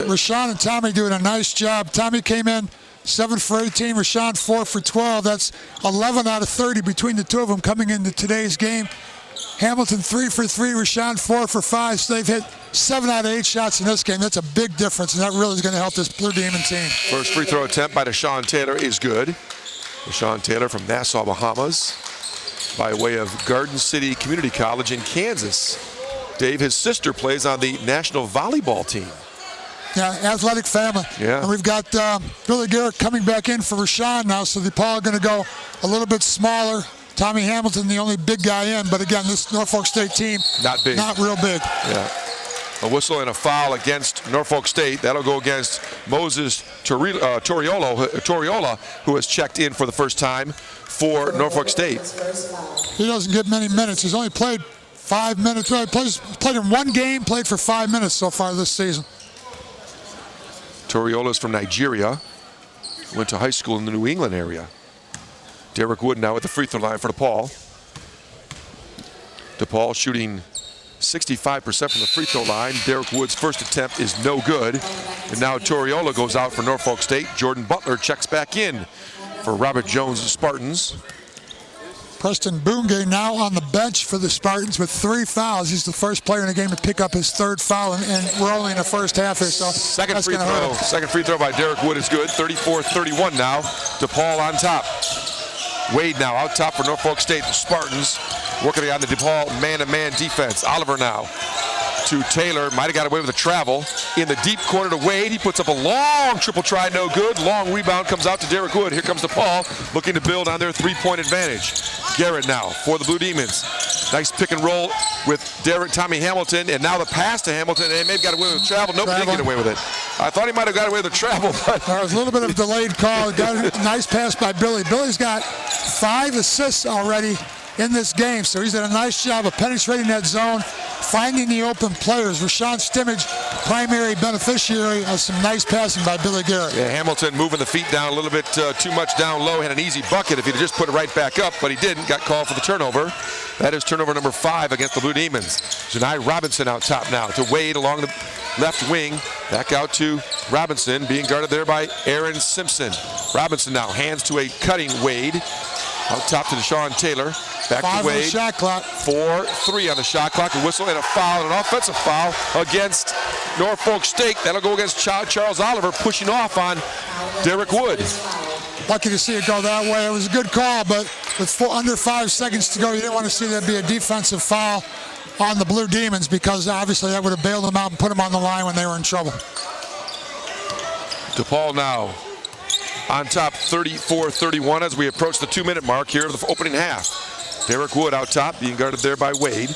Rashawn and Tommy doing a nice job. Tommy came in 7 for 18, Rashawn 4 for 12. That's 11 out of 30 between the two of them coming into today's game. Hamilton 3 for 3, Rashawn 4 for 5. So they've hit 7 out of 8 shots in this game. That's a big difference, and that really is going to help this Blue Demon team. First free throw attempt by Deshaun Taylor is good. Deshaun Taylor from Nassau, Bahamas, by way of Garden City Community College in Kansas. Dave, his sister plays on the national volleyball team. Yeah, athletic family. Yeah. And we've got Billy Garrett coming back in for Rashawn now, so DePaul going to go a little bit smaller. Tommy Hamilton, the only big guy in, but again, this Norfolk State team, not big. Not real big. Yeah. A whistle and a foul against Norfolk State. That'll go against Moses Toriola, who has checked in for the first time for Norfolk State. He doesn't get many minutes. He's only played 5 minutes. Well, he played in one game, played for 5 minutes so far this season. Toriola is from Nigeria. Went to high school in the New England area. Derek Wood now at the free throw line for DePaul. DePaul shooting 65% from the free throw line. Derek Wood's first attempt is no good. And now Toriola goes out for Norfolk State. Jordan Butler checks back in for Robert Jones' Spartans. Preston Bungay now on the bench for the Spartans with 3 fouls. He's the first player in the game to pick up his 3rd foul, and we're only in the first half here, so second free throw. Second free throw by Derek Wood is good. 34-31 now. DePaul on top. Wade now out top for Norfolk State. The Spartans working on the DePaul man-to-man defense. Oliver now to Taylor. Might have got away with a travel. In the deep corner to Wade. He puts up a long triple try, no good. Long rebound comes out to Derek Wood. Here comes DePaul looking to build on their 3-point advantage. Garrett now for the Blue Demons. Nice pick and roll with Tommy Hamilton, and now the pass to Hamilton, and maybe got away with travel. Nope, didn't get away with it. I thought he might have got away with the travel, but there was a little bit of a delayed call. Got a nice pass by Billy. Billy's got 5 assists already in this game, so he's done a nice job of penetrating that zone, finding the open players. Rashawn Stimmage, primary beneficiary of some nice passing by Billy Garrett. Yeah, Hamilton moving the feet down a little bit too much down low. Had an easy bucket if he'd just put it right back up, but he didn't. Got called for the turnover. That is turnover number 5 against the Blue Demons. Janai Robinson out top now to Wade along the left wing. Back out to Robinson, being guarded there by Aaron Simpson. Robinson now hands to a cutting Wade. Out top to Deshaun Taylor. Back 5 to Wade. on the shot clock. 4-3 on the shot clock. A whistle and a foul, an offensive foul against Norfolk State. That'll go against Charles Oliver, pushing off on Derek Wood. Lucky to see it go that way. It was a good call, but with under 5 seconds to go, you didn't want to see there be a defensive foul on the Blue Demons, because obviously that would have bailed them out and put them on the line when they were in trouble. DePaul now on top 34-31 as we approach the 2-minute mark here of the opening half. Derek Wood out top, being guarded there by Wade.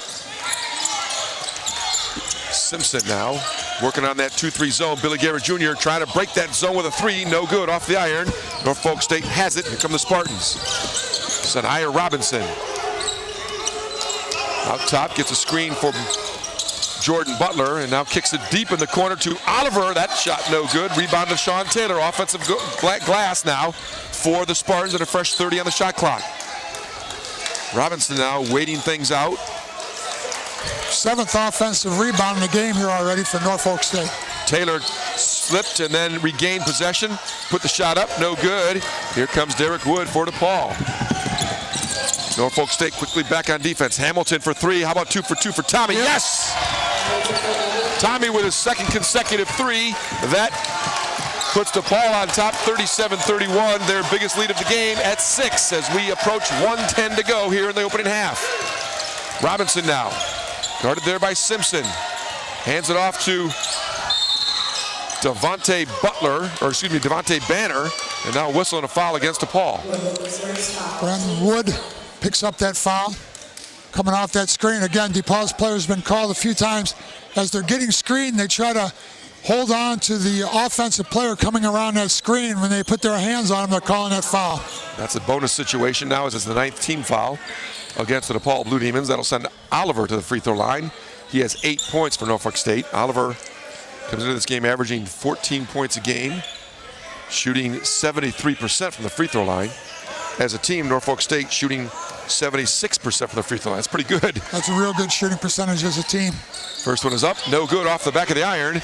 Simpson now working on that 2-3 zone. Billy Garrett Jr. trying to break that zone with a 3. No good off the iron. Norfolk State has it. Here come the Spartans. Sanaya Robinson out top, gets a screen for Jordan Butler, and now kicks it deep in the corner to Oliver. That shot no good. Rebound to Sean Taylor. Offensive glass now for the Spartans, and a fresh 30 on the shot clock. Robinson now waiting things out. 7th offensive rebound in the game here already for Norfolk State. Taylor slipped and then regained possession. Put the shot up, no good. Here comes Derek Wood for DePaul. Norfolk State quickly back on defense. Hamilton for 3. How about 2 for 2 for Tommy? Yes! Tommy with his 2nd consecutive 3. That puts DePaul on top 37-31, their biggest lead of the game at 6 as we approach 1:10 to go here in the opening half. Robinson now, guarded there by Simpson. Hands it off to Devontae Banner, and now a whistle and a foul against DePaul. Brandon Wood picks up that foul. Coming off that screen. Again, DePaul's players have been called a few times. As they're getting screened, they try to hold on to the offensive player coming around that screen. When they put their hands on him, they're calling that foul. That's a bonus situation now, as it's the 9th team foul against the DePaul Blue Demons. That'll send Oliver to the free throw line. He has 8 points for Norfolk State. Oliver comes into this game averaging 14 points a game, shooting 73% from the free throw line. As a team, Norfolk State shooting 76% from the free throw line. That's pretty good. That's a real good shooting percentage as a team. First one is up, no good off the back of the iron.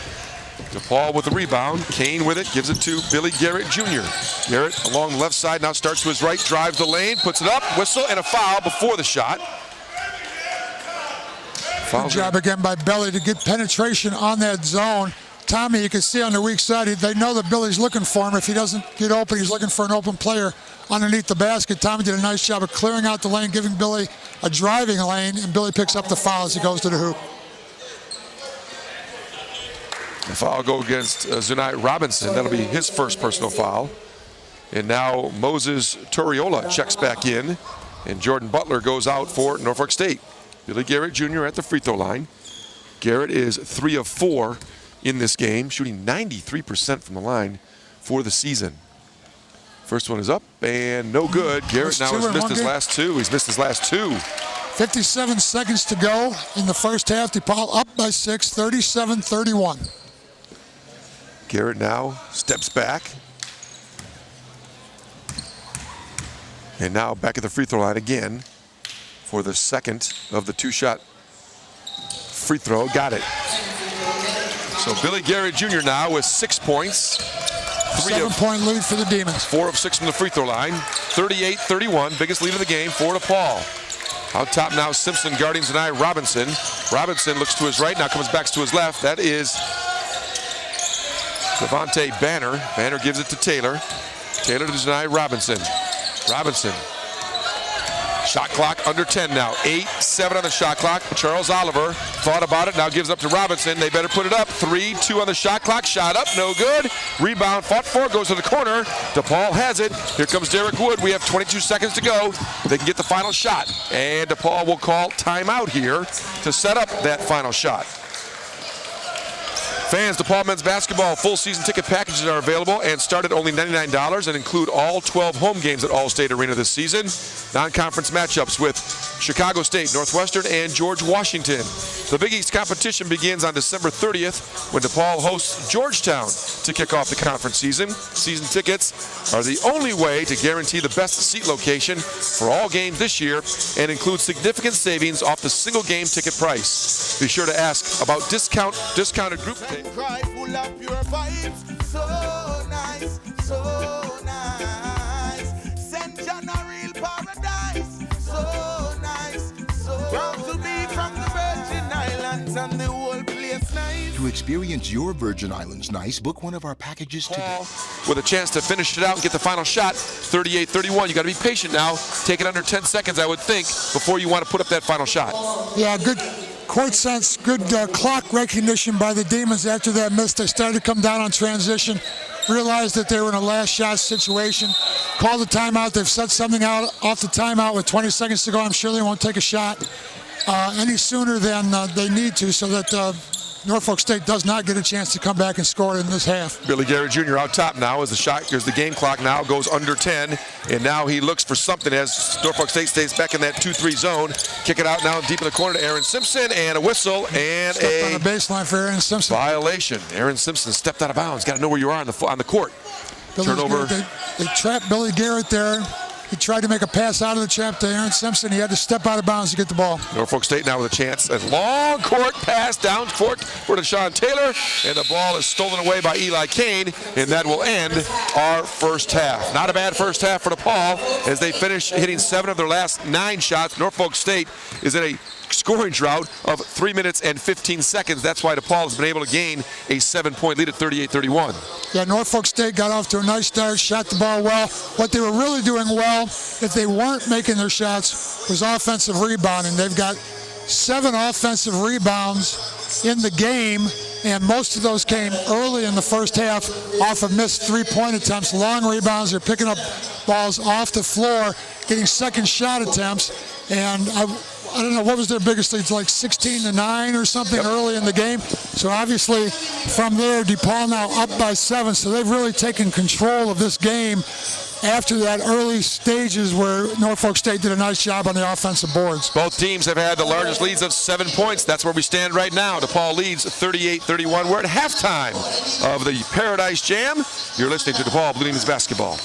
DePaul with the rebound. Kane with it, gives it to Billy Garrett Jr. Garrett along the left side, now starts to his right, drives the lane, puts it up, whistle, and a foul before the shot. Good job again by Billy to get penetration on that zone. Tommy, you can see on the weak side, they know that Billy's looking for him. If he doesn't get open, he's looking for an open player underneath the basket. Tommy did a nice job of clearing out the lane, giving Billy a driving lane, and Billy picks up the foul as he goes to the hoop. The foul go against Zunai Robinson. That'll be his first personal foul. And now Moses Toriola checks back in, and Jordan Butler goes out for Norfolk State. Billy Garrett Jr. at the free throw line. Garrett is 3 of 4 in this game, shooting 93% from the line for the season. First one is up and no good. Garrett now has missed his last two. He's missed his last two. 57 seconds to go in the first half. DePaul up by 6, 37-31. Garrett now steps back. And now back at the free throw line again for the second of the two-shot free throw. Got it. So Billy Garrett Jr. now with 6 points. 7-point lead for the Demons. 4 of 6 from the free throw line. 38-31, biggest lead of the game for DePaul. Out top now, Simpson guarding Zunai Robinson. Robinson looks to his right, now comes back to his left. That is Devontae Banner. Banner gives it to Taylor. Taylor to Zunai Robinson. Robinson. Shot clock under 10 now. 8-7 on the shot clock. Charles Oliver thought about it, now gives up to Robinson. They better put it up. 3-2 on the shot clock. Shot up, no good. Rebound, fought for, goes to the corner. DePaul has it. Here comes Derek Wood. We have 22 seconds to go. They can get the final shot. And DePaul will call timeout here to set up that final shot. Fans, DePaul men's basketball full season ticket packages are available and start at only $99 and include all 12 home games at Allstate Arena this season. Non-conference matchups with Chicago State, Northwestern, and George Washington. The Big East competition begins on December 30th when DePaul hosts Georgetown to kick off the conference season. Season tickets are the only way to guarantee the best seat location for all games this year and include significant savings off the single game ticket price. Be sure to ask about discounted group pay. Cry full of pure vibes, so nice, so nice. St. John a real paradise, so nice, so proud to be from the Virgin Islands and the whole place nice. To experience your Virgin Islands nice, book one of our packages today. With a chance to finish it out and get the final shot, 38-31. You got to be patient now. Take it under 10 seconds, I would think, before you want to put up that final shot. Yeah, good court sense, good clock recognition by the Demons after that miss. They started to come down on transition, realized that they were in a last shot situation, called the timeout. They've set something out off the timeout with 20 seconds to go. I'm sure they won't take a shot any sooner than they need to, so that Norfolk State does not get a chance to come back and score in this half. Billy Garrett Jr. out top now as the game clock now goes under 10, and now he looks for something as Norfolk State stays back in that 2-3 zone. Kick it out now deep in the corner to Aaron Simpson, and a whistle and Stepped on the baseline for Aaron Simpson. Violation. Aaron Simpson stepped out of bounds. Got to know where you are on the court. Turnover. They trapped Billy Garrett there. He tried to make a pass out of the trap to Aaron Simpson. He had to step out of bounds to get the ball. Norfolk State now with a chance. A long court pass down court for Deshaun Taylor. And the ball is stolen away by Eli Kane. And that will end our first half. Not a bad first half for DePaul as they finish hitting 7 of their last 9 shots. Norfolk State is in a scoring drought of 3 minutes and 15 seconds. That's why DePaul has been able to gain a 7-point lead at 38-31. Yeah, Norfolk State got off to a nice start, shot the ball well. What they were really doing well, if they weren't making their shots, was offensive rebounding. They've got 7 offensive rebounds in the game, and most of those came early in the first half off of missed 3-point attempts. Long rebounds, they're picking up balls off the floor, getting second shot attempts, and I don't know, what was their biggest lead? It's like 16-9 or something early in the game. So obviously from there, DePaul now up by 7. So they've really taken control of this game after that early stages where Norfolk State did a nice job on the offensive boards. Both teams have had the largest leads of 7 points. That's where we stand right now. DePaul leads 38-31. We're at halftime of the Paradise Jam. You're listening to DePaul Blue Demons basketball.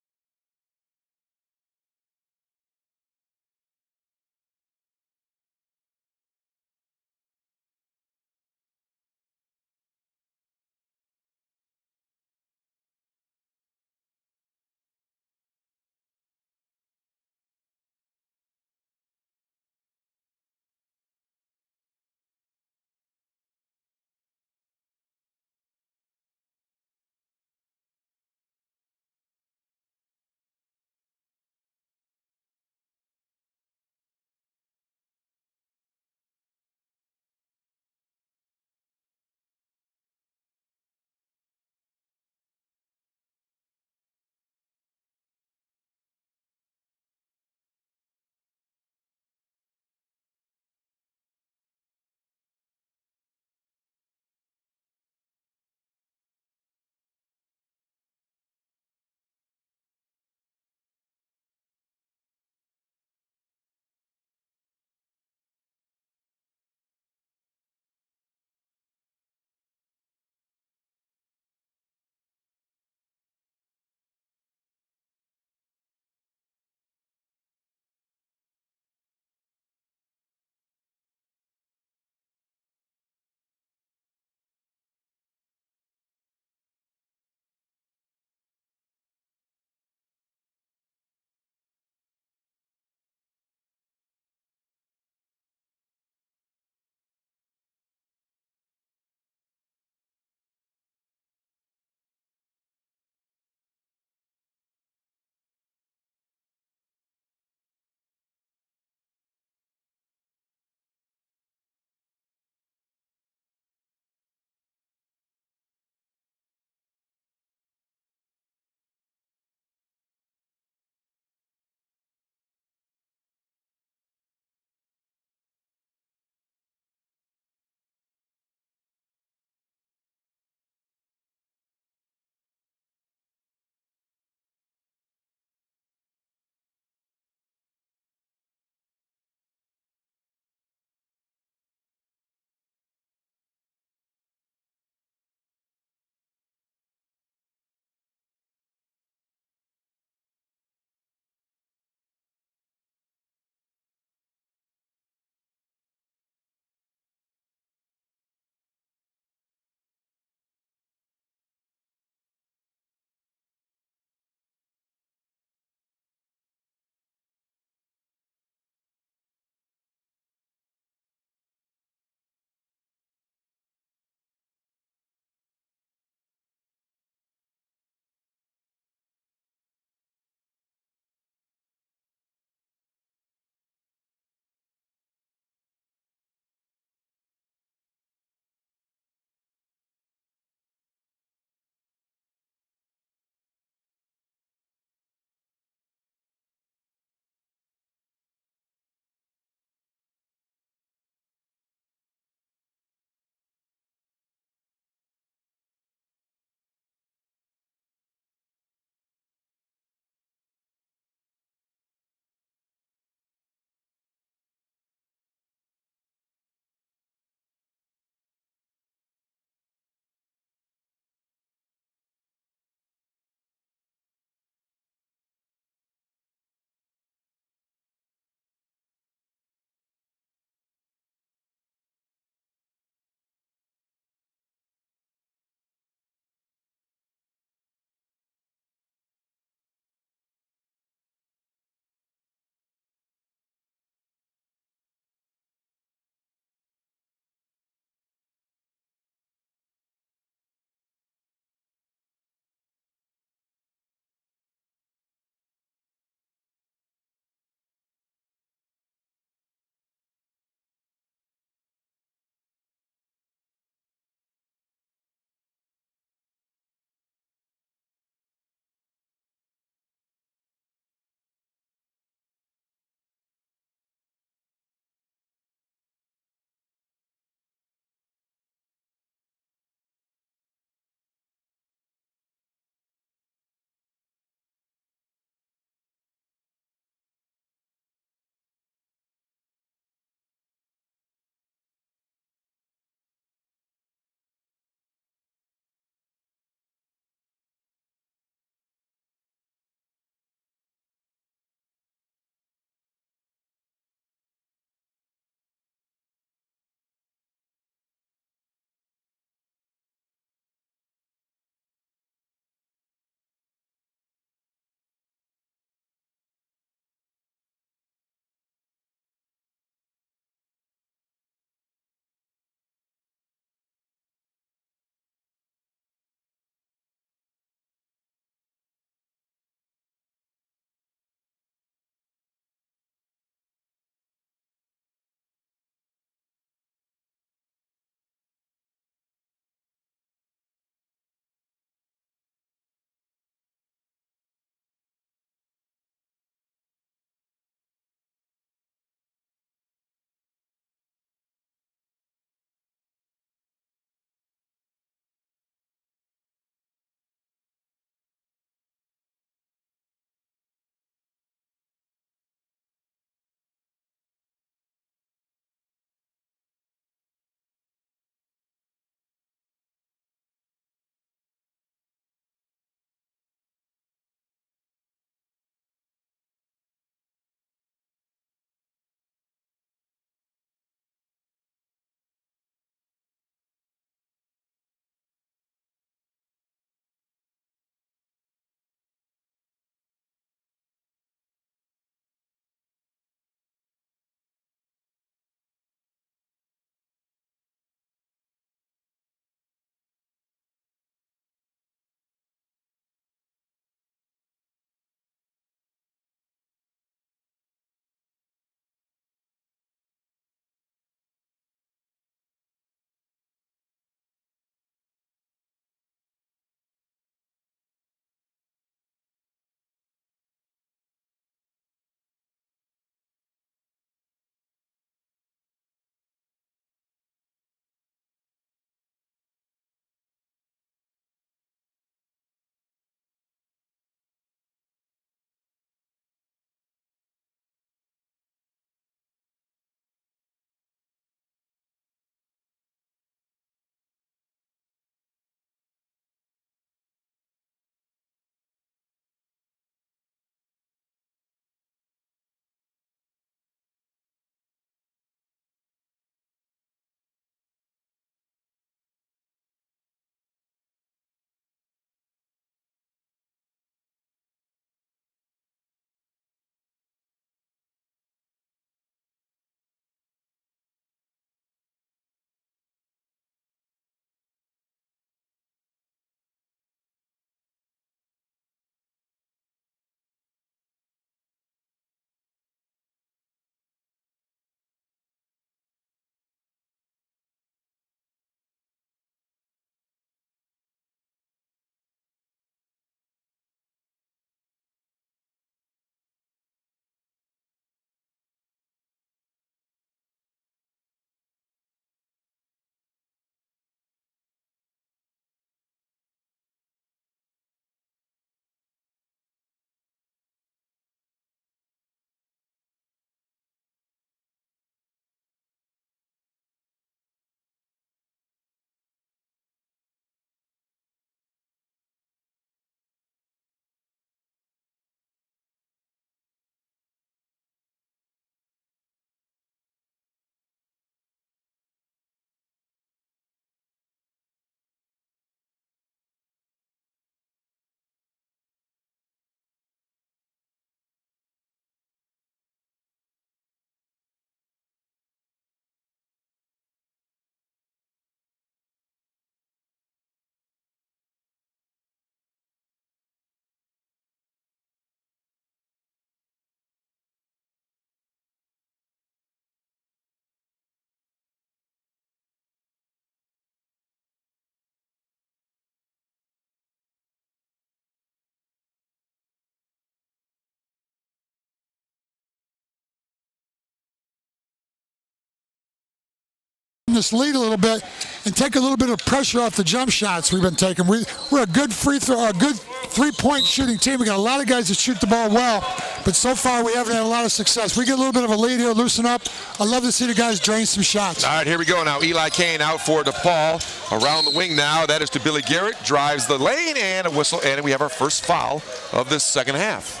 shorten this lead a little bit and take a little bit of pressure off the jump shots we've been taking. We're a good three-point shooting team. We got a lot of guys that shoot the ball well, but so far we haven't had a lot of success. We get a little bit of a lead here, loosen up. I love to see the guys drain some shots. All right, here we go now. Eli Kane out for DePaul. Around the wing now. That is to Billy Garrett. Drives the lane and a whistle, and we have our first foul of this second half.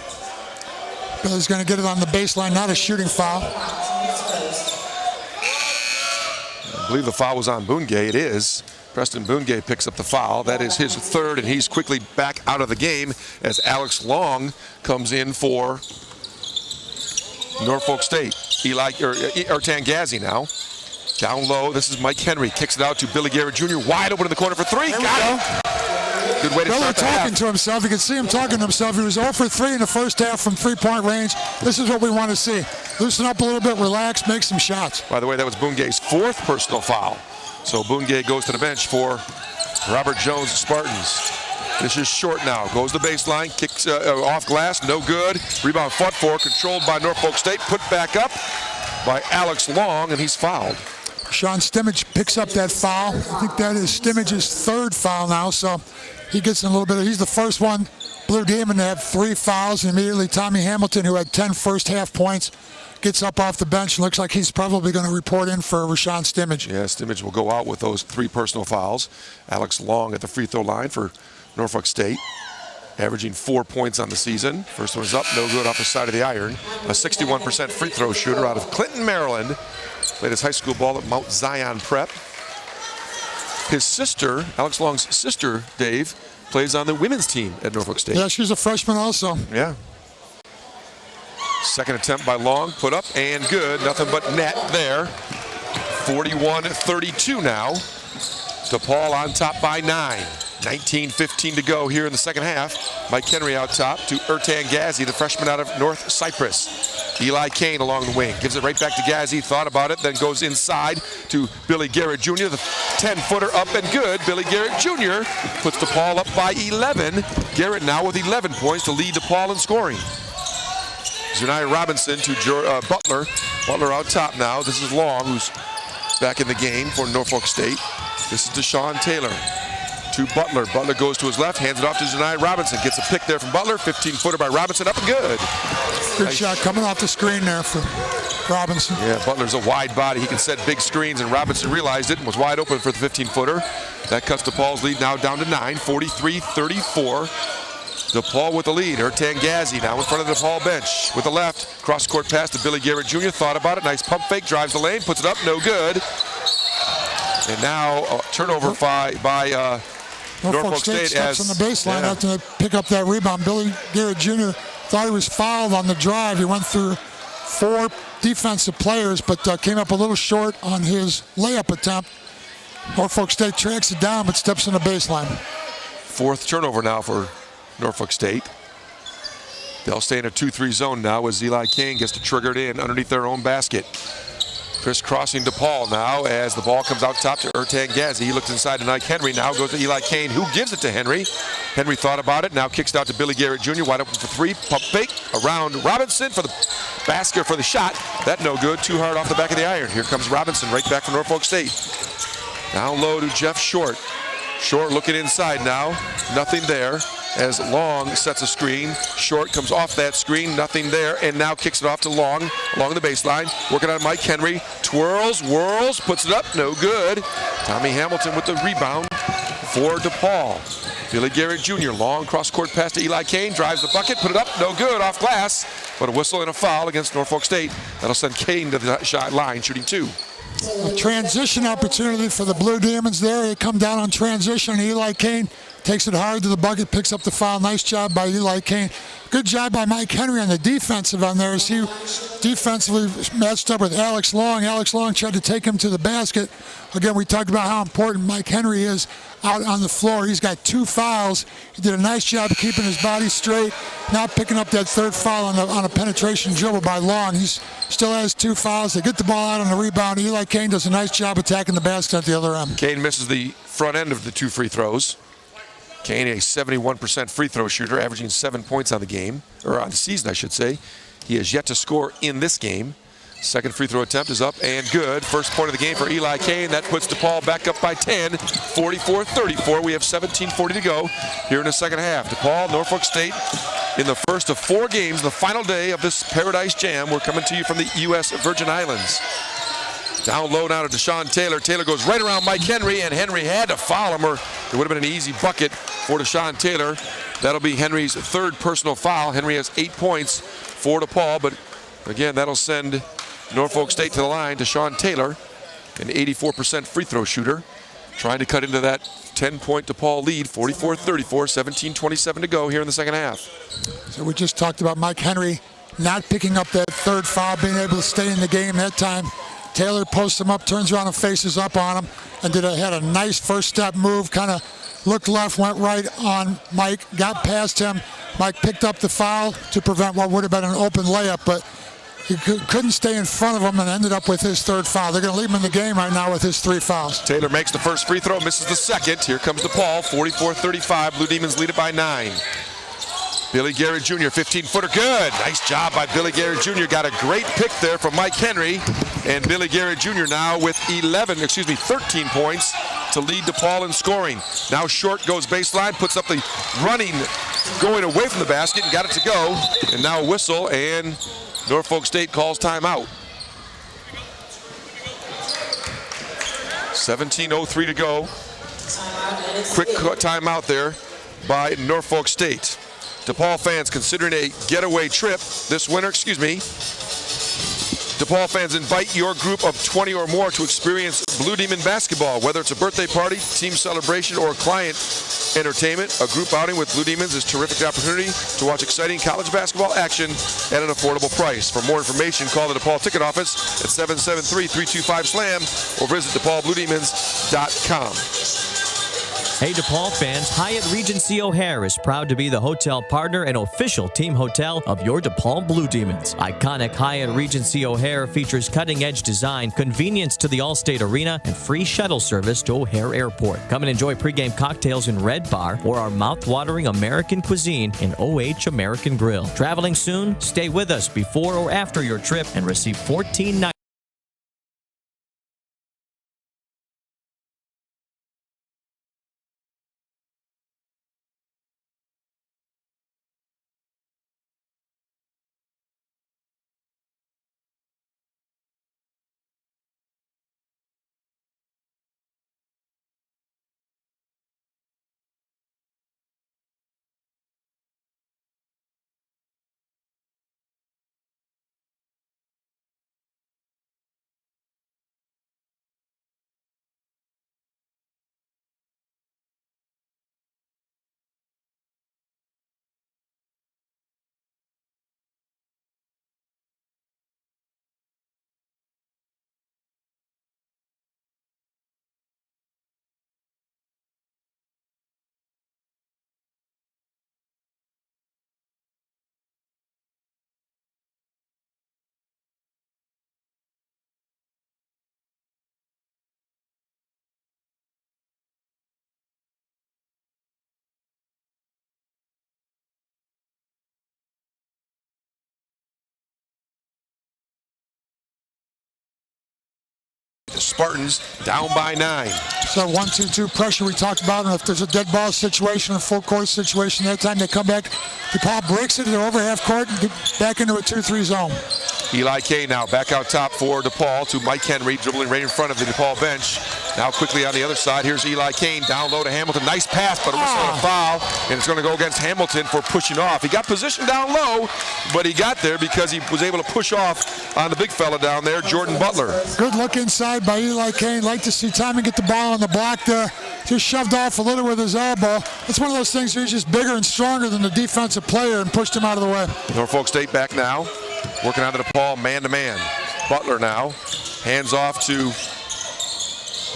Billy's going to get it on the baseline, not a shooting foul. I believe the foul was on Bungay. It is. Preston Bungay picks up the foul. That is his third, and he's quickly back out of the game as Alex Long comes in for Norfolk State. Tangazi now. Down low, this is Mike Henry. Kicks it out to Billy Garrett Jr. Wide open in the corner for three. Got it. Good way to start the half. Talking to himself. You can see him talking to himself. He was 0 for 3 in the first half from three-point range. This is what we want to see. Loosen up a little bit, relax, make some shots. By the way, that was Bungay's fourth personal foul. So Bungay goes to the bench for Robert Jones' Spartans. This is short now. Goes the baseline, kicks off glass, no good. Rebound fought for, controlled by Norfolk State. Put back up by Alex Long, and he's fouled. Sean Stimmage picks up that foul. I think that is Stimmage's third foul now, so he gets in a little bit. He's the first one, Blue Demon, to have 3 fouls. And immediately Tommy Hamilton, who had 10 first half points, gets up off the bench and looks like he's probably going to report in for Rashawn Stimmage. Yeah, Stimmage will go out with those 3 personal fouls. Alex Long at the free throw line for Norfolk State, averaging 4 points on the season. First one is up, no good off the side of the iron. A 61% free throw shooter out of Clinton, Maryland. Played his high school ball at Mount Zion Prep. His sister, Alex Long's sister, Dave, plays on the women's team at Norfolk State. Yeah, she's a freshman also. Yeah. Second attempt by Long, put up and good. Nothing but net there. 41-32 now. DePaul on top by 9. 19:15 to go here in the second half. Mike Henry out top to Tangazi, the freshman out of North Cyprus. Eli Kane along the wing. Gives it right back to Gazzi. Thought about it, then goes inside to Billy Garrett Jr. The 10-footer up and good. Billy Garrett Jr. puts DePaul up by 11. Garrett now with 11 points to lead DePaul in scoring. Zuniah Robinson to Butler. Butler out top now. This is Long, who's back in the game for Norfolk State. This is Deshaun Taylor to Butler. Butler goes to his left, hands it off to Zuniah Robinson. Gets a pick there from Butler. 15-footer by Robinson, up and good. Good shot coming off the screen there for Robinson. Yeah, Butler's a wide body. He can set big screens, and Robinson realized it and was wide open for the 15-footer. That cuts DePaul's lead now down to 9, 43-34. DePaul with the lead. Tangazi now in front of the DePaul bench with the left. Cross-court pass to Billy Garrett Jr. Thought about it. Nice pump fake. Drives the lane. Puts it up. No good. And now a turnover by Norfolk State steps on the baseline after they pick up that rebound. Billy Garrett Jr. thought he was fouled on the drive. He went through 4 defensive players, but came up a little short on his layup attempt. Norfolk State tracks it down, but steps on the baseline. 4th turnover now for Norfolk State. They'll stay in a 2-3 zone now as Eli Kane gets to trigger it in underneath their own basket. Crisscrossing DePaul now as the ball comes out top to Tangazi. He looks inside to Mike Henry. Now goes to Eli Kane, who gives it to Henry. Henry thought about it. Now kicks it out to Billy Garrett Jr. Wide open for 3. Pump fake around Robinson for the basket for the shot. That no good. Too hard off the back of the iron. Here comes Robinson right back from Norfolk State. Down low to Jeff Short. Short looking inside now. Nothing there as Long sets a screen. Short comes off that screen. Nothing there. And now kicks it off to Long along the baseline. Working on Mike Henry. Twirls, whirls, puts it up. No good. Tommy Hamilton with the rebound for DePaul. Billy Garrett Jr. Long cross-court pass to Eli Kane. Drives the bucket. Put it up. No good. Off glass. But a whistle and a foul against Norfolk State. That'll send Kane to the shot line, shooting 2. A transition opportunity for the Blue Demons there. They come down on transition. Eli Kane takes it hard to the bucket, picks up the foul. Nice job by Eli Kane. Good job by Mike Henry on the defensive on there as he defensively matched up with Alex Long. Alex Long tried to take him to the basket. Again, we talked about how important Mike Henry is out on the floor. He's got 2 fouls. He did a nice job of keeping his body straight, not picking up that 3rd foul on a penetration dribble by Long. He still has 2 fouls. They get the ball out on the rebound. Eli Kane does a nice job attacking the basket at the other end. Kane misses the front end of the 2 free throws. Kane, a 71% free throw shooter, averaging 7 points on the game, or on the season, I should say. He has yet to score in this game. Second free throw attempt is up and good. First point of the game for Eli Kane. That puts DePaul back up by 10, 44-34. We have 17:40 to go here in the second half. DePaul, Norfolk State in the first of 4 games, the final day of this Paradise Jam. We're coming to you from the U.S. Virgin Islands. Down low now to Deshaun Taylor. Taylor goes right around Mike Henry, and Henry had to foul him, or it would have been an easy bucket for Deshaun Taylor. That'll be Henry's 3rd personal foul. Henry has 8 points for DePaul, but again, that'll send Norfolk State to the line. Deshaun Taylor, an 84% free throw shooter, trying to cut into that 10-point DePaul lead, 44-34, 17:27 to go here in the second half. So we just talked about Mike Henry not picking up that 3rd foul, being able to stay in the game that time. Taylor posts him up, turns around and faces up on him, and had a nice first step move, kind of looked left, went right on Mike, got past him. Mike picked up the foul to prevent what would have been an open layup, but he couldn't stay in front of him and ended up with his 3rd foul. They're going to leave him in the game right now with his 3 fouls. Taylor makes the first free throw, misses the second. Here comes DePaul, 44-35. Blue Demons lead it by 9. Billy Garrett Jr., 15-footer, good. Nice job by Billy Garrett Jr. Got a great pick there from Mike Henry. And Billy Garrett Jr. now with 13 points to lead DePaul in scoring. Now Short goes baseline, puts up the running, going away from the basket, and got it to go. And now a whistle, and Norfolk State calls timeout. 17:03 to go. Quick timeout there by Norfolk State. DePaul fans considering a getaway trip this winter, DePaul fans invite your group of 20 or more to experience Blue Demon basketball. Whether it's a birthday party, team celebration, or client entertainment, a group outing with Blue Demons is a terrific opportunity to watch exciting college basketball action at an affordable price. For more information, call the DePaul ticket office at 773-325-SLAM or visit DePaulBlueDemons.com. Hey DePaul fans, Hyatt Regency O'Hare is proud to be the hotel partner and official team hotel of your DePaul Blue Demons. Iconic Hyatt Regency O'Hare features cutting-edge design, convenience to the Allstate Arena, and free shuttle service to O'Hare Airport. Come and enjoy pregame cocktails in Red Bar or our mouth-watering American cuisine in OH American Grill. Traveling soon? Stay with us before or after your trip and receive 14 nights. The Spartans down by 9. So 1-2-2 pressure we talked about, and if there's a dead ball situation, a full court situation, that time they come back, DePaul breaks it, they're over half court and get back into a 2-3 zone. Eli Kane now back out top for DePaul to Mike Henry, dribbling right in front of the DePaul bench. Now quickly on the other side, here's Eli Kane down low to Hamilton. Nice pass, but a whistle and a foul, and it's going to go against Hamilton for pushing off. He got positioned down low, but he got there because he was able to push off on the big fella down there, Jordan Butler. Good look inside by Eli Kane. Like to see Timon get the ball on the block there. Just shoved off a little with his elbow. It's one of those things where he's just bigger and stronger than the defensive player and pushed him out of the way. Norfolk State back now, working on the DePaul man-to-man. Butler now, hands off to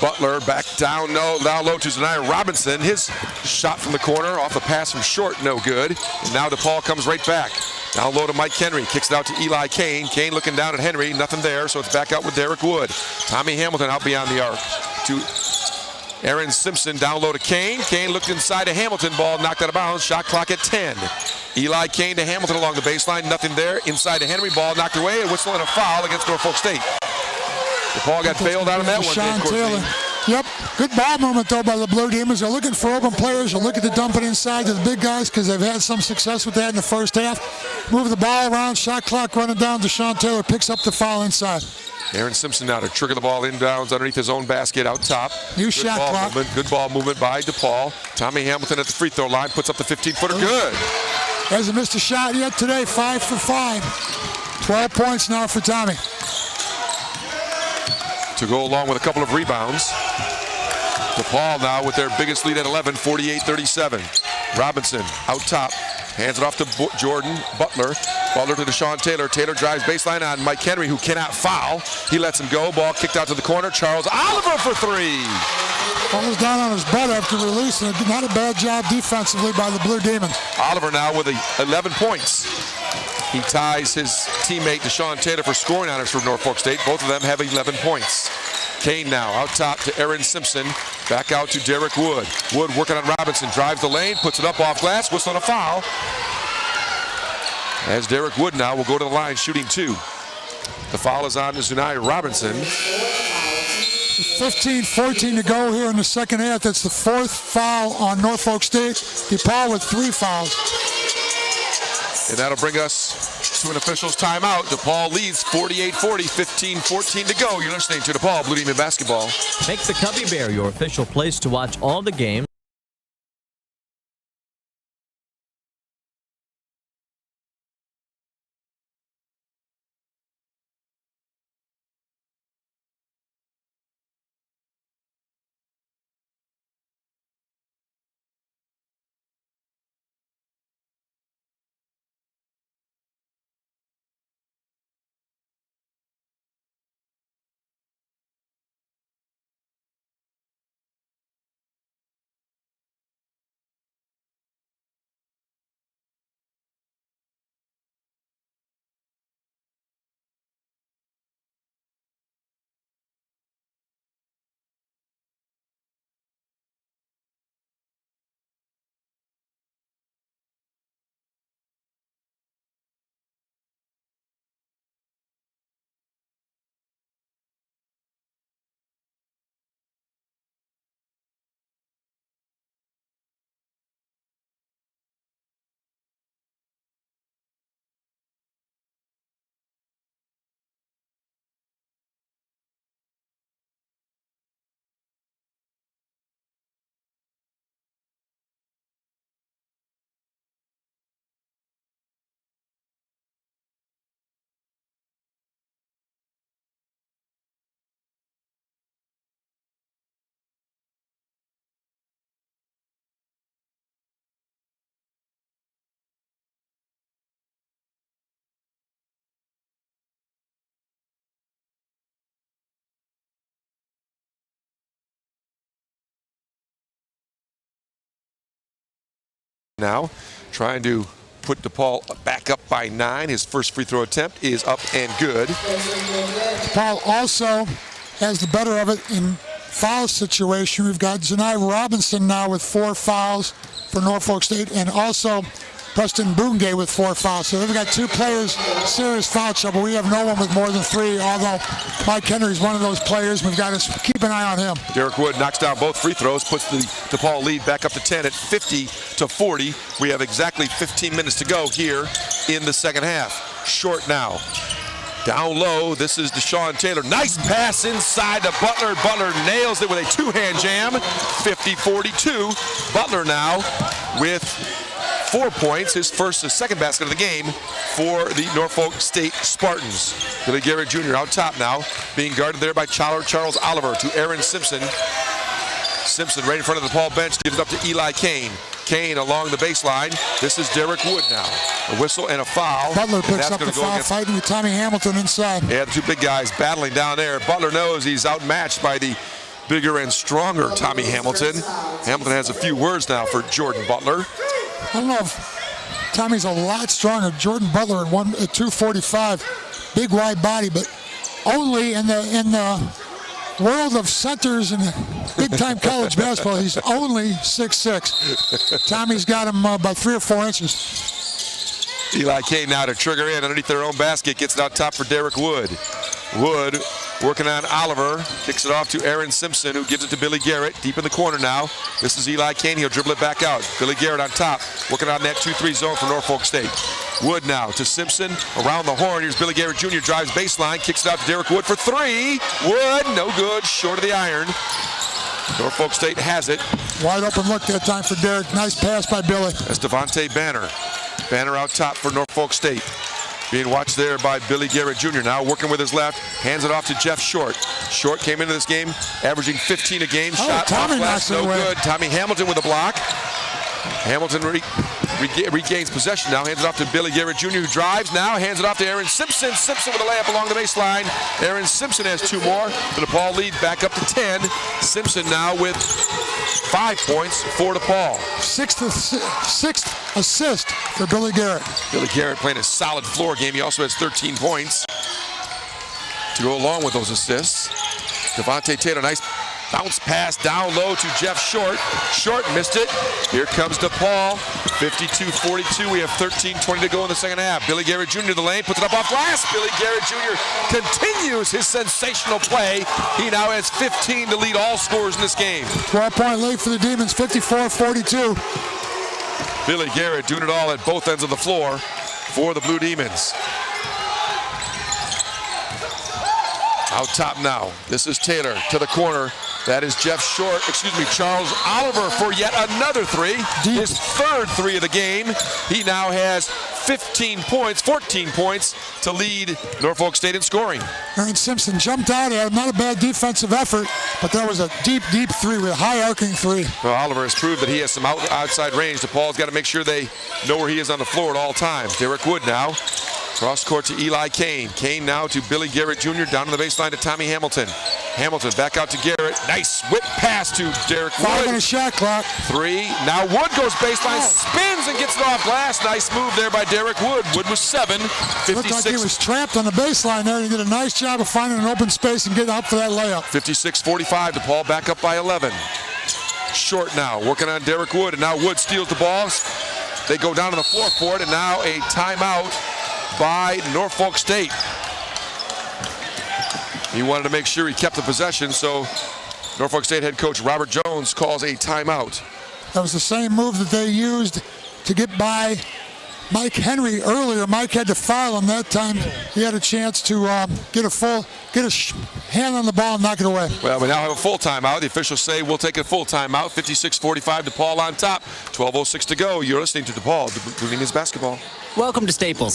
Butler, back down low to Zanaya Robinson. His shot from the corner off the pass from Short, no good. And now DePaul comes right back. Down low to Mike Henry, kicks it out to Eli Kane. Kane looking down at Henry, nothing there, so it's back out with Derek Wood. Tommy Hamilton out beyond the arc to Aaron Simpson down low to Kane. Kane looked inside to Hamilton. Ball knocked out of bounds. Shot clock at 10. Eli Kane to Hamilton along the baseline. Nothing there. Inside to Henry. Ball knocked away. A whistle and a foul against Norfolk State. DePaul got bailed out on that one. Sean Taylor. Yep. Good ball movement, though, by the Blue Demons. They're looking for open players. They're looking to dump it inside to the big guys because they've had some success with that in the first half. Move the ball around. Shot clock running down. Sean Taylor picks up the foul inside. Aaron Simpson now to trigger the ball inbounds underneath his own basket out top. New shot clock. Good ball movement by DePaul. Tommy Hamilton at the free throw line puts up the 15-footer. Good. Hasn't missed a shot yet today. 5 for 5. 12 points now for Tommy. To go along with a couple of rebounds. DePaul now with their biggest lead at 11, 48-37. Robinson out top. Hands it off to Jordan Butler. Butler to Deshaun Taylor. Taylor drives baseline on Mike Henry, who cannot foul. He lets him go. Ball kicked out to the corner. Charles Oliver for three. Falls down on his butt after releasing it. Not a bad job defensively by the Blue Demons. Oliver now with 11 points. He ties his teammate Deshaun Taylor for scoring honors for Norfolk State. Both of them have 11 points. Kane now out top to Aaron Simpson. Back out to Derek Wood. Wood working on Robinson. Drives the lane, puts it up off glass, whistle and a foul. As Derek Wood now will go to the line shooting 2. The foul is on Zunai Robinson. 15-14 to go here in the second half. That's the 4th foul on Norfolk State. DePaul with 3 fouls. And that'll bring us to an official's timeout. DePaul leads 48-40, 15-14 to go. You're listening to DePaul Blue Demon Basketball. Make the Cubby Bear your official place to watch all the games. Now trying to put DePaul back up by 9. His first free throw attempt is up and good. DePaul also has the better of it in foul situation. We've got Zunai Robinson now with 4 fouls for Norfolk State, and also Preston Bungay with 4 fouls. So they've got 2 players, serious foul trouble. We have no one with more than 3, although Mike Henry's one of those players. We've got to keep an eye on him. Derek Wood knocks down both free throws, puts the DePaul lead back up to 10 at 50-40. We have exactly 15 minutes to go here in the second half. Short now. Down low, this is Deshaun Taylor. Nice pass inside to Butler. Butler nails it with a 2-hand jam. 50-42. Butler now with 4 points, his second basket of the game for the Norfolk State Spartans. Billy Garrett Jr. out top now, being guarded there by Charles Oliver to Aaron Simpson. Simpson right in front of the DePaul bench, gives it up to Eli Kane. Kane along the baseline. This is Derek Wood now. A whistle and a foul. Butler picks up the foul, fighting with Tommy Hamilton inside. Yeah, the 2 big guys battling down there. Butler knows he's outmatched by the bigger and stronger Tommy Hamilton. Hamilton has a few words now for Jordan Butler. I don't know if Tommy's a lot stronger. Jordan Butler at 245, big wide body, but only in the world of centers and big-time college basketball, he's only 6'6". Tommy's got him by 3 or 4 inches. Eli Kane now to trigger in underneath their own basket. Gets it out top for Derek Wood. Wood working on Oliver. Kicks it off to Aaron Simpson, who gives it to Billy Garrett. Deep in the corner now. This is Eli Kane. He'll dribble it back out. Billy Garrett on top. Working on that 2-3 zone for Norfolk State. Wood now to Simpson. Around the horn. Here's Billy Garrett Jr. Drives baseline. Kicks it out to Derek Wood for 3. Wood, no good. Short of the iron. Norfolk State has it. Wide open look that time for Derek. Nice pass by Billy. That's Devontae Banner. Banner out top for Norfolk State. Being watched there by Billy Garrett Jr. now working with his left. Hands it off to Jeff Short. Short came into this game averaging 15 a game. Shot off glass, no good. Tommy Hamilton with a block. Hamilton regains possession now. Hands it off to Billy Garrett Jr. who drives now. Hands it off to Aaron Simpson. Simpson with a layup along the baseline. Aaron Simpson has 2 more. The DePaul lead back up to 10. Simpson now with 5 points for DePaul. Sixth assist for Billy Garrett. Billy Garrett playing a solid floor game. He also has 13 points to go along with those assists. Devontae Taylor, nice bounce pass down low to Jeff Short. Short missed it. Here comes DePaul. 52-42. We have 13:20 to go in the second half. Billy Garrett Jr. to the lane, puts it up off glass. Billy Garrett Jr. continues his sensational play. He now has 15 to lead all scorers in this game. 12-point lead for the Demons, 54-42. Billy Garrett doing it all at both ends of the floor for the Blue Demons. Out top now. This is Taylor to the corner. That is Charles Oliver for yet another 3. His 3rd 3 of the game. He now has 14 points to lead Norfolk State in scoring. Aaron Simpson jumped out at him. Not a bad defensive effort, but that was a deep 3 with a high arcing 3. Well, Oliver has proved that he has some outside range. DePaul's got to make sure they know where he is on the floor at all times. Derek Wood now. Cross court to Eli Kane. Kane now to Billy Garrett Jr. Down to the baseline to Tommy Hamilton. Hamilton back out to Garrett. Nice whip pass to Derek Wood. 5 on the shot clock. 3. Now Wood goes baseline, spins and gets it off glass. Nice move there by Derek Wood. Wood was 7. 56. Looked like he was trapped on the baseline there, and he did a nice job of finding an open space and getting up for that layup. 56-45. DePaul back up by 11. Short now, working on Derek Wood, and now Wood steals the ball. They go down to the floor for it, and now a timeout by Norfolk State. He wanted to make sure he kept the possession, so Norfolk State head coach Robert Jones calls a timeout. That was the same move that they used to get by Mike Henry earlier. Mike had to foul him that time. He had a chance to get a hand on the ball and knock it away. Well, we now have a full timeout. The officials say we'll take a full timeout. 56-45, DePaul on top. 12:06 to go. You're listening to DePaul, Blue Demons basketball. Welcome to Staples.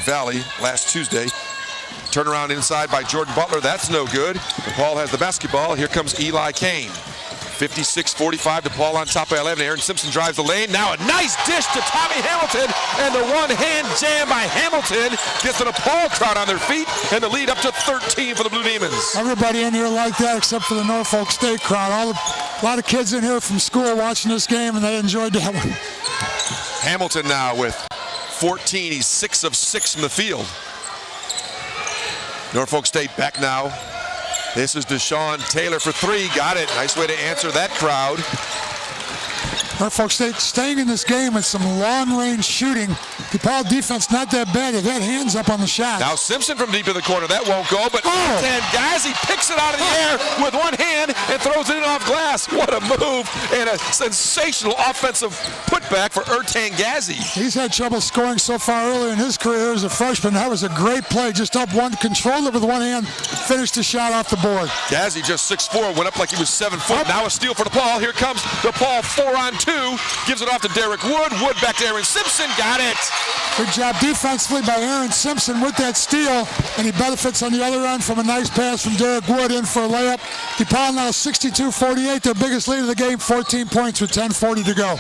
Valley last Tuesday. Turnaround inside by Jordan Butler. That's no good. DePaul has the basketball. Here comes Eli Kane. 56-45, DePaul on top by 11. Aaron Simpson drives the lane. Now a nice dish to Tommy Hamilton, and the one-hand jam by Hamilton gets the DePaul crowd on their feet, and the lead up to 13 for the Blue Demons. Everybody in here like that except for the Norfolk State crowd. A lot of kids in here from school watching this game, and they enjoyed that one. Hamilton now with 14. He's 6 of 6 from the field. Norfolk State back now. This is Deshaun Taylor for 3. Got it. Nice way to answer that crowd. Norfolk State staying in this game with some long-range shooting. DePaul defense not that bad. They've had hands up on the shot. Now Simpson from deep in the corner. That won't go, but Tangazi picks it out of the air with one hand and throws it in off glass. What a move and a sensational offensive putback for Tangazi. He's had trouble scoring so far early in his career as a freshman. That was a great play. Just up one, controlled it with one hand, finished the shot off the board. Gazi just 6'4", went up like he was 7 foot. Now a steal for DePaul. Here comes DePaul 4-on-2. Gives it off to Derek Wood. Wood back to Aaron Simpson. Got it. Good job defensively by Aaron Simpson with that steal, and he benefits on the other end from a nice pass from Derek Wood in for a layup. DePaul now 62-48, their biggest lead of the game, 14 points with 10:40 to go.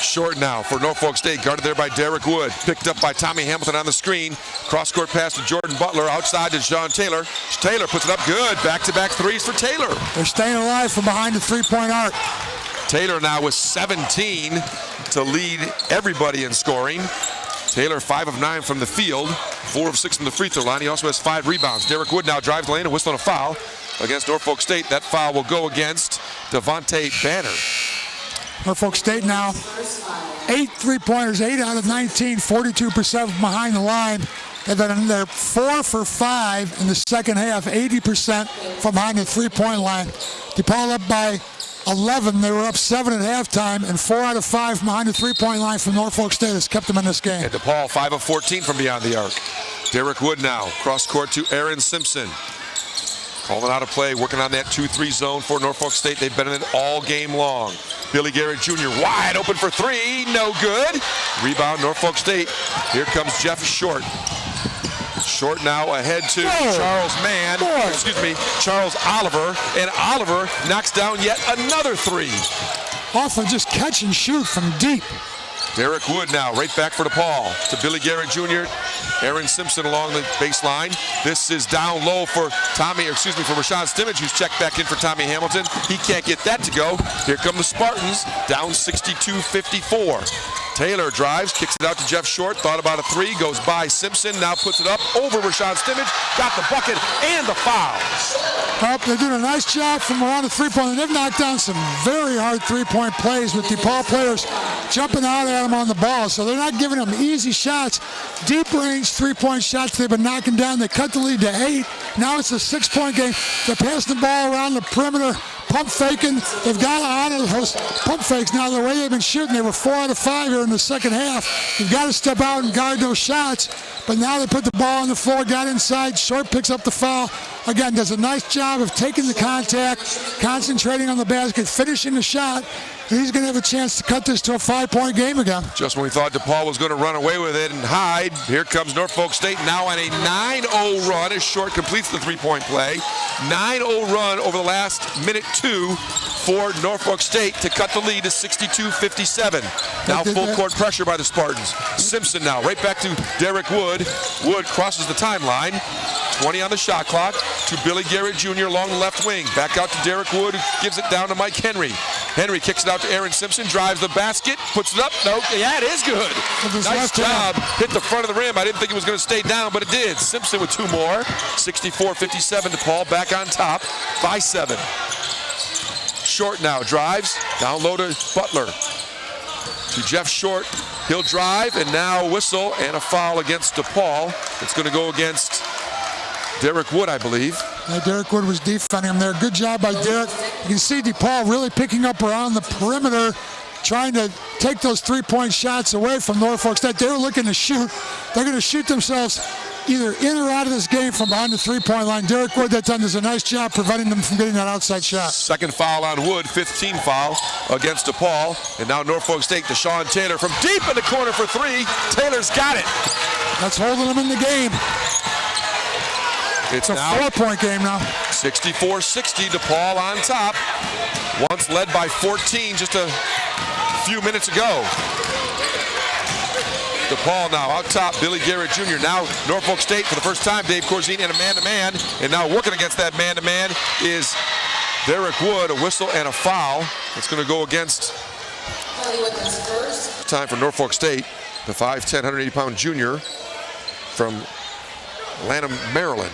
Short now for Norfolk State, guarded there by Derek Wood. Picked up by Tommy Hamilton on the screen. Cross-court pass to Jordan Butler, outside to Sean Taylor. Taylor puts it up good. Back-to-back threes for Taylor. They're staying alive from behind the three-point arc. Taylor now with 17 to lead everybody in scoring. Taylor 5 of 9 from the field, 4 of 6 from the free throw line. He also has 5 rebounds. Derek Wood now drives the lane and whistles on a foul against Norfolk State. That foul will go against Devontae Banner. Norfolk State now 8 3-pointers, 8 out of 19, 42% from behind the line. And then they're 4 for 5 in the second half, 80% from behind the three-point line. DePaul up by 11. They were up 7 at halftime, and 4 out of 5 from behind the three-point line from Norfolk State has kept them in this game. And DePaul 5 of 14 from beyond the arc. Derek Wood now cross court to Aaron Simpson. Calling out a play, working on that 2-3 zone for Norfolk State. They've been in it all game long. Billy Garrett Jr. wide open for 3, no good. Rebound Norfolk State. Here comes Jeff Short. Short now ahead to Charles Oliver, and Oliver knocks down yet another 3. Often just catch and shoot from deep. Derek Wood now right back for DePaul to Billy Garrett Jr. Aaron Simpson along the baseline. This is down low for Rashawn Stimage, who's checked back in for Tommy Hamilton. He can't get that to go. Here come the Spartans, down 62-54. Taylor drives, kicks it out to Jeff Short, thought about a 3, goes by Simpson, now puts it up over Rashawn Stimage, got the bucket and the foul. Well, they're doing a nice job from around the three-point. They've knocked down some very hard three-point plays with DePaul players jumping out at them on the ball. So they're not giving them easy shots. Deep-range three-point shots they've been knocking down. They cut the lead to 8. Now it's a 6-point game. They're passing the ball around the perimeter, pump faking. They've got to honor those pump fakes. Now, the way they've been shooting, they were 4 out of 5 here in the second half. You've got to step out and guard those shots. But now they put the ball on the floor, got inside. Short picks up the foul. Again, does a nice job of taking the contact, concentrating on the basket, finishing the shot. He's going to have a chance to cut this to a 5-point game again. Just when we thought DePaul was going to run away with it and hide, here comes Norfolk State now on a 9-0 run as Short completes the three-point play. 9-0 run over the last minute 2 for Norfolk State to cut the lead to 62-57. Now full court pressure by the Spartans. Simpson now right back to Derek Wood. Wood crosses the timeline. 20 on the shot clock to Billy Garrett Jr. along the left wing. Back out to Derek Wood, who gives it down to Mike Henry. Henry kicks it out to Aaron Simpson, drives the basket, puts it up. No, yeah, it is good. Nice job. Hit the front of the rim. I didn't think it was going to stay down, but it did. Simpson with 2 more. 64-57. DePaul back on top by 7. Short now drives. Down low to Butler. To Jeff Short. He'll drive, and now whistle and a foul against DePaul. It's going to go against Derek Wood, I believe. Derek Wood was defending him there. Good job by Derek. You can see DePaul really picking up around the perimeter, trying to take those three-point shots away from Norfolk State. They were looking to shoot. They're going to shoot themselves either in or out of this game from behind the three-point line. Derek Wood that time does a nice job preventing them from getting that outside shot. Second foul on Wood, 15 foul against DePaul. And now Norfolk State, Deshaun Taylor from deep in the corner for three. Taylor's got it. That's holding them in the game. It's a now 4-point game now. 64-60, DePaul on top. Once led by 14 just a few minutes ago. DePaul now out top, Billy Garrett Jr. Now Norfolk State for the first time, Dave Corzine in a man-to-man. And now working against that man-to-man is Derek Wood, a whistle and a foul. It's going to go against time for Norfolk State, the 5'10", 180-pound junior from Lanham, Maryland.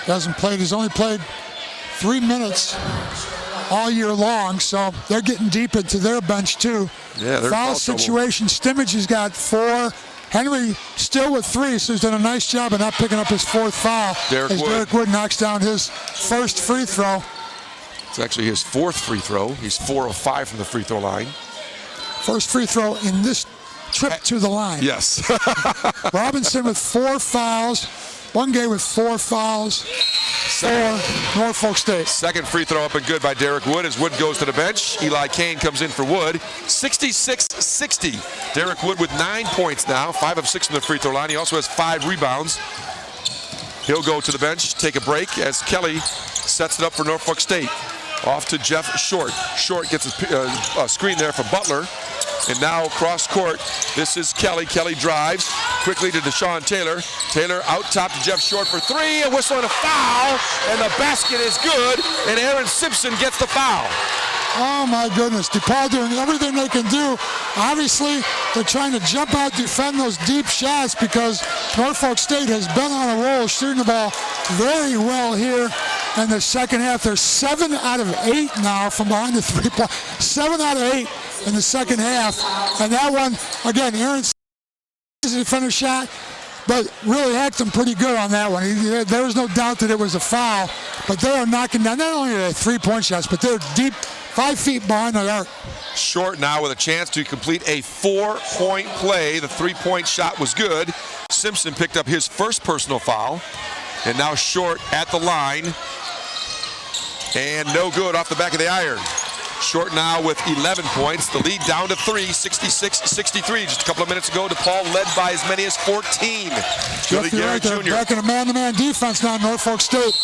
He's only played 3 minutes all year long, so they're getting deep into their bench too. Yeah, they're foul situation. Stimmage has got 4. Henry still with 3, so he's done a nice job of not picking up his 4th foul. Derek Wood knocks down his first free throw. It's actually his 4th free throw. He's 4 of 5 from the free throw line. First free throw in this trip to the line. Yes. Robinson with 4 fouls. Bungay with 4 fouls for Norfolk State. Second free throw up and good by Derek Wood as Wood goes to the bench. Eli Kane comes in for Wood. 66-60. Derek Wood with 9 points now, 5 of 6 from the free throw line. He also has 5 rebounds. He'll go to the bench, take a break as Kelly sets it up for Norfolk State. Off to Jeff Short. Short gets a screen there for Butler. And now cross court, this is Kelly. Kelly drives quickly to Deshaun Taylor. Taylor out top to Jeff Short for 3, a whistle and a foul, and the basket is good, and Aaron Simpson gets the foul. Oh my goodness, DePaul doing everything they can do. Obviously, they're trying to jump out, defend those deep shots because Norfolk State has been on a roll, shooting the ball very well here in the second half. They're 7 out of 8 now from behind the three-point. 7 out of 8 in the second half. And that one, again, Aaron is a defender shot, but really hacked him pretty good on that one. There was no doubt that it was a foul, but they are knocking down not only their 3-point shots, but they're deep, 5 feet behind the arc. Short now with a chance to complete a 4-point play. The 3-point shot was good. Simpson picked up his first personal foul. And now Short at the line. And no good off the back of the iron. Short now with 11 points. The lead down to 3, 66-63. Just a couple of minutes ago, DePaul led by as many as 14. Billy Garrett Jr. Back in a man-to-man defense now, Norfolk State.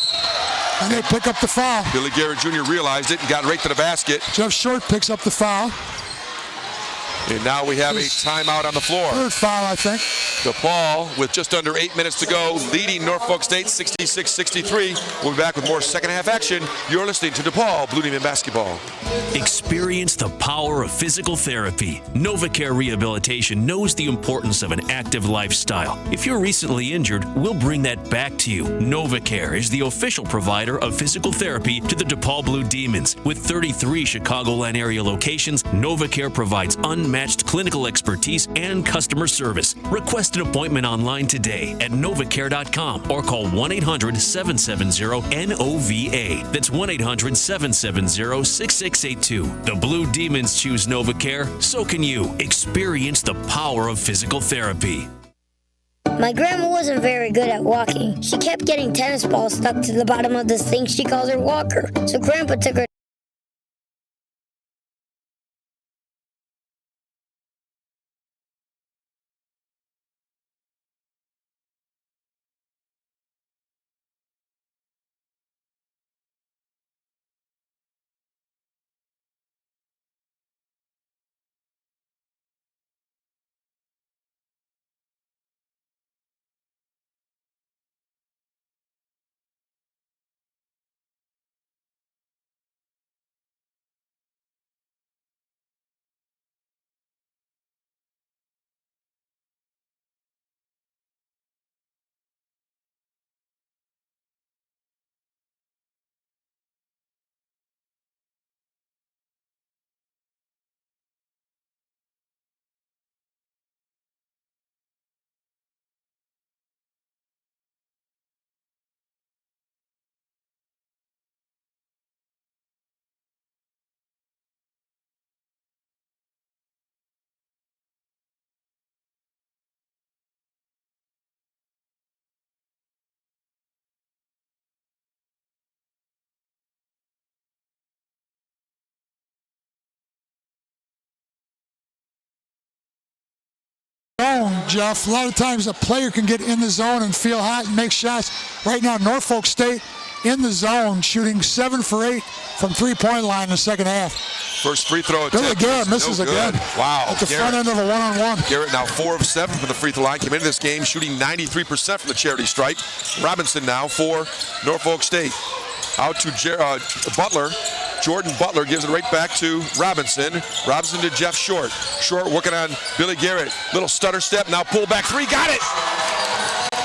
And they pick up the foul. Billy Garrett Jr. realized it and got right to the basket. Jeff Short picks up the foul. And now we have a timeout on the floor. 3rd foul, I think. DePaul with just under 8 minutes to go, leading Norfolk State 66-63. We'll be back with more second half action. You're listening to DePaul Blue Demon Basketball. Experience the power of physical therapy. NovaCare Rehabilitation knows the importance of an active lifestyle. If you're recently injured, we'll bring that back to you. NovaCare is the official provider of physical therapy to the DePaul Blue Demons. With 33 Chicagoland area locations, NovaCare provides unmatched clinical expertise and customer service. Request an appointment online today at novacare.com or call 1-800-770-NOVA. That's 1-800-770-6682. The Blue Demons choose NovaCare, so can you. Experience the power of physical therapy. My grandma wasn't very good at walking. She kept getting tennis balls stuck to the bottom of this thing she calls her walker. So Grandpa took her Jeff, a lot of times a player can get in the zone and feel hot and make shots. Right now, Norfolk State in the zone, shooting 7 for 8 from three-point line in the second half. First free throw attempt. Billy Garrett misses again. Wow. At the front end of a one-on-one. Garrett now 4 of 7 from the free throw line. Came into this game shooting 93% from the charity stripe. Robinson now for Norfolk State. Out to Butler. Jordan Butler gives it right back to Robinson. Robinson to Jeff Short. Short working on Billy Garrett. Little stutter step. Now pull back 3. Got it.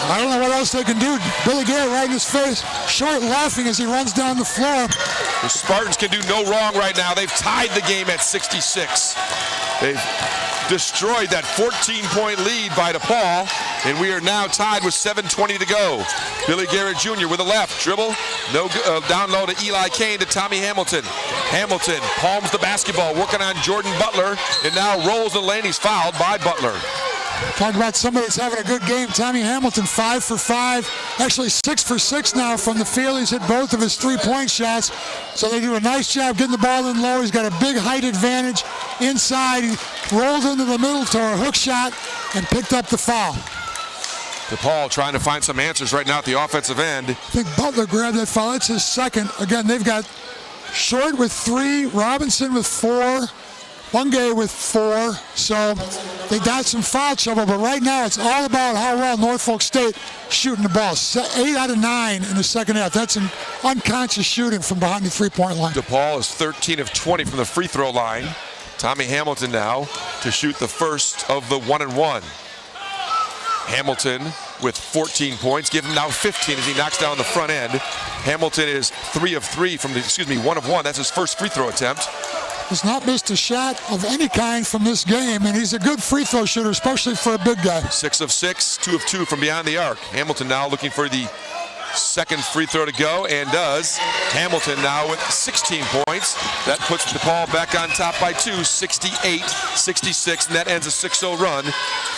I don't know what else they can do. Billy Garrett right in his face. Short laughing as he runs down the floor. The Spartans can do no wrong right now. They've tied the game at 66. They've destroyed that 14-point lead by DePaul, and we are now tied with 7:20 to go. Billy Garrett Jr. with a left dribble, down low to Eli Kane to Tommy Hamilton. Hamilton palms the basketball, working on Jordan Butler, and now rolls the lane. He's fouled by Butler. Talk about somebody that's having a good game. Tommy Hamilton, 5 for 5. Actually 6 for 6 now from the field. He's hit both of his three-point shots. So they do a nice job getting the ball in low. He's got a big height advantage inside. He rolled into the middle to a hook shot and picked up the foul. DePaul trying to find some answers right now at the offensive end. I think Butler grabbed that foul. That's his second. Again, they've got Short with 3, Robinson with 4, Bungay with 4, so they got some foul trouble, but right now it's all about how well Norfolk State shooting the ball. 8 out of 9 in the second half. That's an unconscious shooting from behind the three-point line. DePaul is 13 of 20 from the free throw line. Tommy Hamilton now to shoot the first of the 1-and-1. Hamilton with 14 points, give him now 15 as he knocks down the front end. Hamilton is 3 of 3 from the, 1 of 1. That's his first free throw attempt. Has not missed a shot of any kind from this game, and he's a good free throw shooter, especially for a big guy. 6 of 6, 2 of 2 from beyond the arc. Hamilton now looking for the second free throw to go, and does. Hamilton now with 16 points. That puts DePaul back on top by 2, 68-66, and that ends a 6-0 run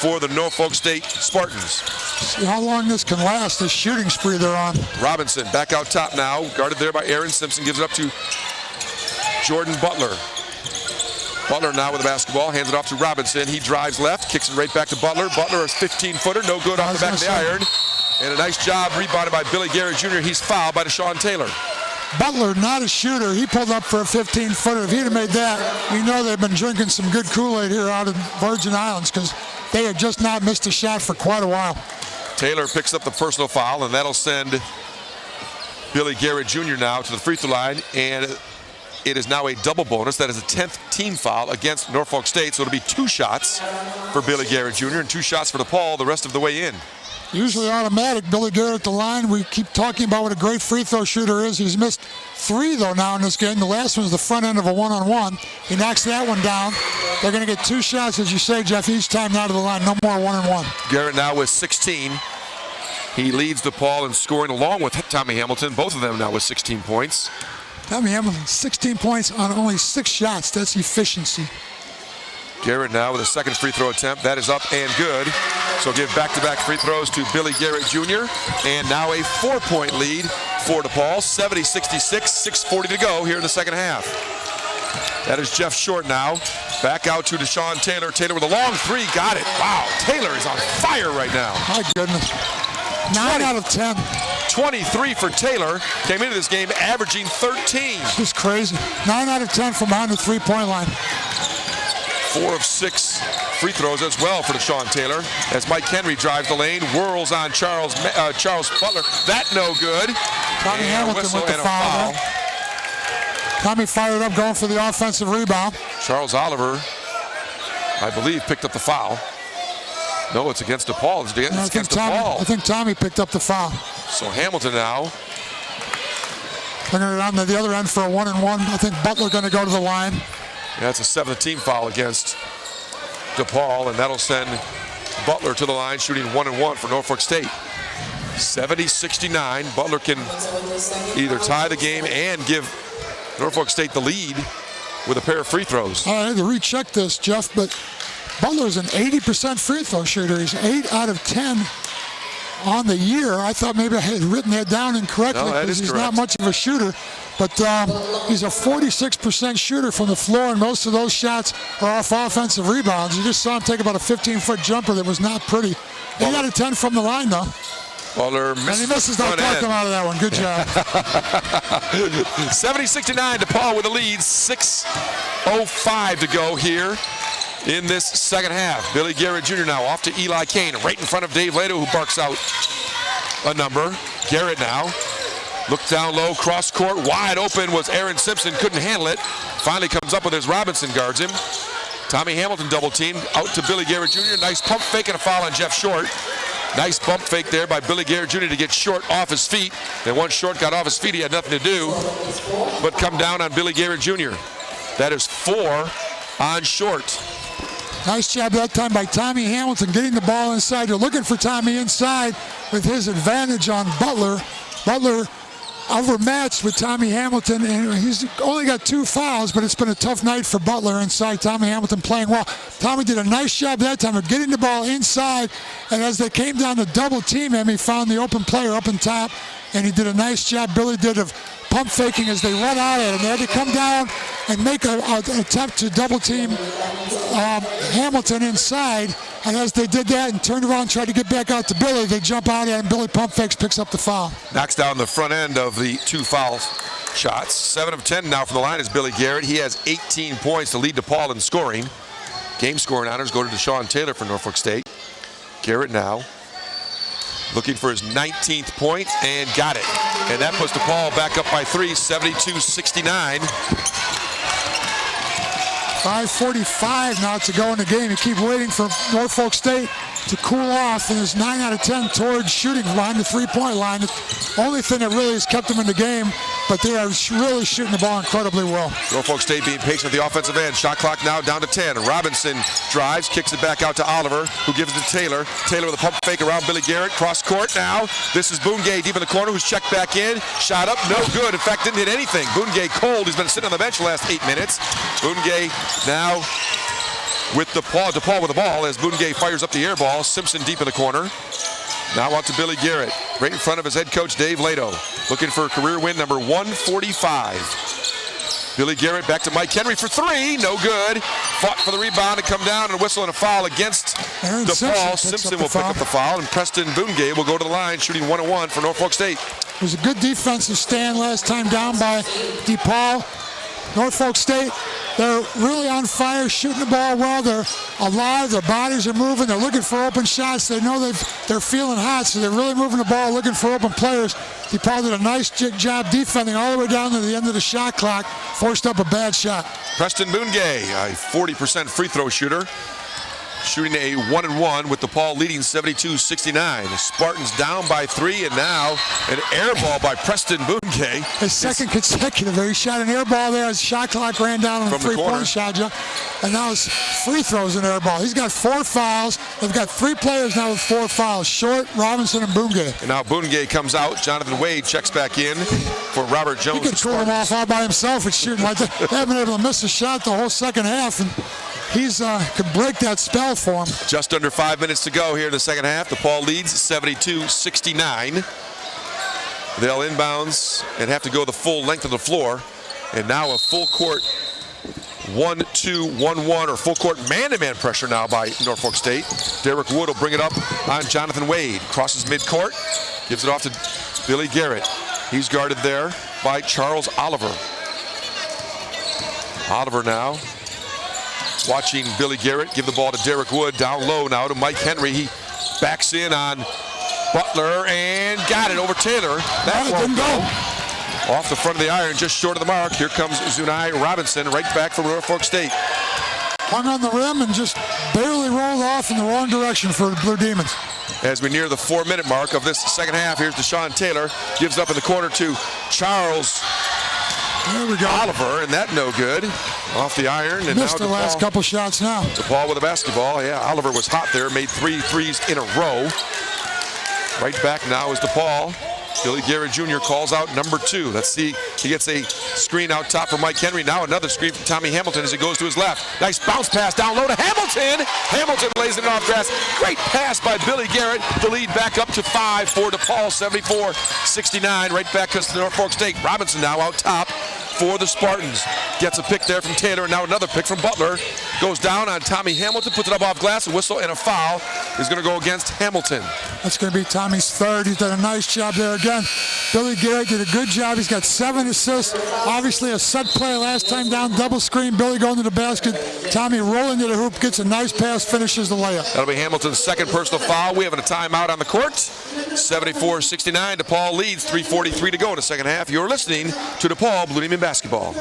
for the Norfolk State Spartans. See how long this can last, this shooting spree they're on. Robinson back out top now, guarded there by Aaron Simpson, gives it up to Jordan Butler. Butler now with the basketball, hands it off to Robinson. He drives left, kicks it right back to Butler. Butler is 15-footer, no good off the back of the iron. And a nice job rebounded by Billy Garrett Jr. He's fouled by Deshaun Taylor. Butler, not a shooter. He pulled up for a 15-footer. If he'd have made that, we know they've been drinking some good Kool-Aid here out of Virgin Islands because they have just not missed a shot for quite a while. Taylor picks up the personal foul, and that'll send Billy Garrett Jr. now to the free throw line. And it is now a double bonus. That is a 10th team foul against Norfolk State. So it'll be 2 shots for Billy Garrett Jr. and 2 shots for DePaul the rest of the way in. Usually automatic. Billy Garrett at the line. We keep talking about what a great free throw shooter is. He's missed 3 though now in this game. The last one was the front end of a one-on-one. He knocks that one down. They're going to get 2 shots, as you say, Jeff, each time now to the line. No more one-on-one. Garrett now with 16. He leads DePaul in scoring along with Tommy Hamilton. Both of them now with 16 points. Tommy Hamilton, 16 points on only 6 shots. That's efficiency. Garrett now with a second free throw attempt. That is up and good. So give back-to-back free throws to Billy Garrett Jr. And now a 4-point lead for DePaul. 70-66, 6:40 to go here in the second half. That is Jeff Short now. Back out to Deshaun Taylor. Taylor with a long 3. Got it. Wow, Taylor is on fire right now. My goodness. 9 out of 10. 23 for Taylor. Came into this game averaging 13. Just crazy. 9 out of 10 from behind the three-point line. 4 of 6 free throws as well for Deshaun Taylor as Mike Henry drives the lane, whirls on Charles Butler. That no good. Tommy Hamilton with the foul. Tommy fired up going for the offensive rebound. Charles Oliver, I believe, picked up the foul. No, it's against DePaul. It's against DePaul. I think Tommy picked up the foul. So Hamilton now. Bringing it on to the other end for a 1-and-1. I think Butler going to go to the line. Yeah, it's a 7th team foul against DePaul, and that'll send Butler to the line shooting 1-and-1 for Norfolk State. 70-69. Butler can either tie the game and give Norfolk State the lead with a pair of free throws. I had to recheck this, Jeff, but Butler's an 80% free throw shooter. He's 8 out of 10 on the year. I thought maybe I had written that down incorrectly because he's not much of a shooter. but he's a 46% shooter from the floor, and most of those shots are off offensive rebounds. You just saw him take about a 15-foot jumper that was not pretty. 8 out of 10 from the line, though. Butler And he misses that talk him out of that one. Good job. 70-69, DePaul with the lead. 6:05 to go here in this second half. Billy Garrett Jr. now off to Eli Kane, right in front of Dave Lato, who barks out a number. Garrett now looked down low, cross court, wide open was Aaron Simpson, couldn't handle it. Finally comes up with his Robinson, guards him. Tommy Hamilton double teamed, out to Billy Garrett Jr. Nice pump fake and a foul on Jeff Short. Nice bump fake there by Billy Garrett Jr. to get Short off his feet. And once Short got off his feet, he had nothing to do but come down on Billy Garrett Jr. That is 4 on Short. Nice job that time by Tommy Hamilton getting the ball inside. They're looking for Tommy inside with his advantage on Butler. Butler overmatched with Tommy Hamilton, and he's only got 2 fouls, but it's been a tough night for Butler inside. Tommy Hamilton playing well. Tommy did a nice job that time of getting the ball inside, and as they came down to double team him, he found the open player up in top, and he did a nice job, Billy did, of pump faking as they run out at him. They had to come down and make an attempt to double team Hamilton inside, and as they did that and turned around and tried to get back out to Billy, they jump out at him. Billy pump fakes, picks up the foul. Knocks down the front end of the 2 foul shots. 7 of 10 now from the line is Billy Garrett. He has 18 points to lead DePaul in scoring. Game scoring honors go to Deshaun Taylor for Norfolk State. Garrett now looking for his 19th point and got it. And that puts DePaul back up by 3, 72-69. 5:45 now to go in the game. You keep waiting for Norfolk State to cool off, and it's 9 out of 10 towards shooting line, the 3-point line. The only thing that really has kept them in the game, but they are really shooting the ball incredibly well. Norfolk State being patient at the offensive end. Shot clock now down to 10. Robinson drives, kicks it back out to Oliver, who gives it to Taylor. Taylor with a pump fake around Billy Garrett. Cross court now. This is Boongay deep in the corner, who's checked back in. Shot up, no good. In fact, didn't hit anything. Boongay cold. He's been sitting on the bench the last 8 minutes. Boongay now with DePaul with the ball as Boongay fires up the air ball. Simpson deep in the corner. Now out to Billy Garrett, right in front of his head coach, Dave Lato, looking for a career win number 145. Billy Garrett back to Mike Henry for 3, no good. Fought for the rebound and come down and a whistle and a foul against DePaul. Simpson will pick up the foul, and Preston Boongay will go to the line, shooting 1-1 for Norfolk State. It was a good defensive stand last time down by DePaul. Norfolk State, they're really on fire, shooting the ball well. They're alive, their bodies are moving, they're looking for open shots. They know they're feeling hot, so they're really moving the ball, looking for open players. DePaul did a nice job defending all the way down to the end of the shot clock, forced up a bad shot. Preston Boongay, a 40% free throw shooter, shooting a 1-1 with DePaul leading 72-69. The Spartans down by 3, and now an air ball by Preston Boongay. His second consecutive there. He shot an air ball there as the shot clock ran down on the 3-point shot, and now his free throws an air ball. He's got 4 fouls. They've got 3 players now with 4 fouls: Short, Robinson, and Boongay. And now Boongay comes out. Jonathan Wade checks back in for Robert Jones. He could cool him off all by himself with shooting like that. They haven't been able to miss a shot the whole second half, and he's could break that spell for him. Just under 5 minutes to go here in the second half. DePaul leads 72-69. They'll inbounds and have to go the full length of the floor. And now a full court 1-2-1-1 or full court man-to-man pressure now by Norfolk State. Derek Wood will bring it up on Jonathan Wade. Crosses midcourt, gives it off to Billy Garrett. He's guarded there by Charles Oliver. Oliver now watching Billy Garrett give the ball to Derek Wood. Down low now to Mike Henry. He backs in on Butler and got it over Taylor. That won't go. Off the front of the iron, just short of the mark. Here comes Zunai Robinson, right back from Norfolk State. Hung on the rim and just barely rolled off in the wrong direction for the Blue Demons. As we near the 4-minute mark of this second half, here's Deshaun Taylor. Gives up in the corner to Charles There we go. Oliver, and that no good. Off the iron. And missed now the last couple shots now. DePaul with a basketball. Yeah, Oliver was hot there. Made 3 threes in a row. Right back now is DePaul. Billy Garrett Jr. calls out number 2. Let's see. He gets a screen out top for Mike Henry. Now another screen from Tommy Hamilton as he goes to his left. Nice bounce pass down low to Hamilton. Hamilton lays it off grass. Great pass by Billy Garrett. The lead back up to 5 for DePaul, 74-69. Right back to Norfolk State. Robinson now out top for the Spartans. Gets a pick there from Taylor, and now another pick from Butler. Goes down on Tommy Hamilton, puts it up off glass. A whistle and a foul is going to go against Hamilton. That's going to be Tommy's third. He's done a nice job there again. Billy Garrett did a good job. He's got 7 assists. Obviously a set play last time down, double screen. Billy going to the basket. Tommy rolling to the hoop, gets a nice pass, finishes the layup. That'll be Hamilton's second personal foul. We have a timeout on the court. 74-69. DePaul leads. 3:43 to go in the second half. You're listening to DePaul Blue Demon Basketball.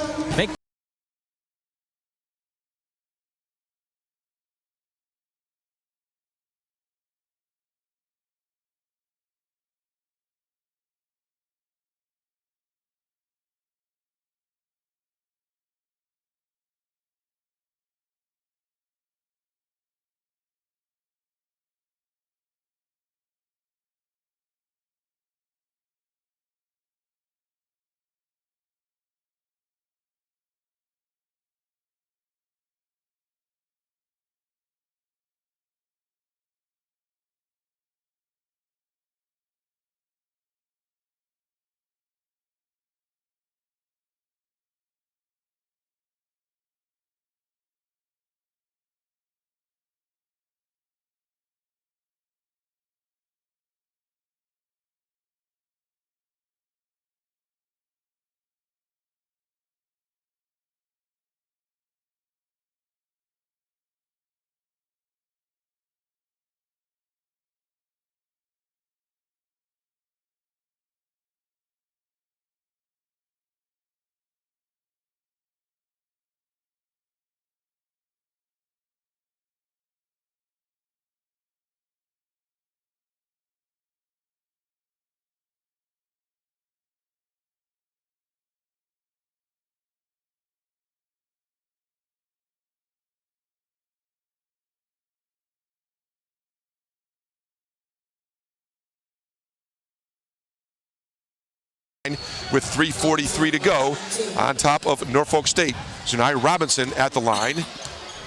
With 3:43 to go on top of Norfolk State. Zunai Robinson at the line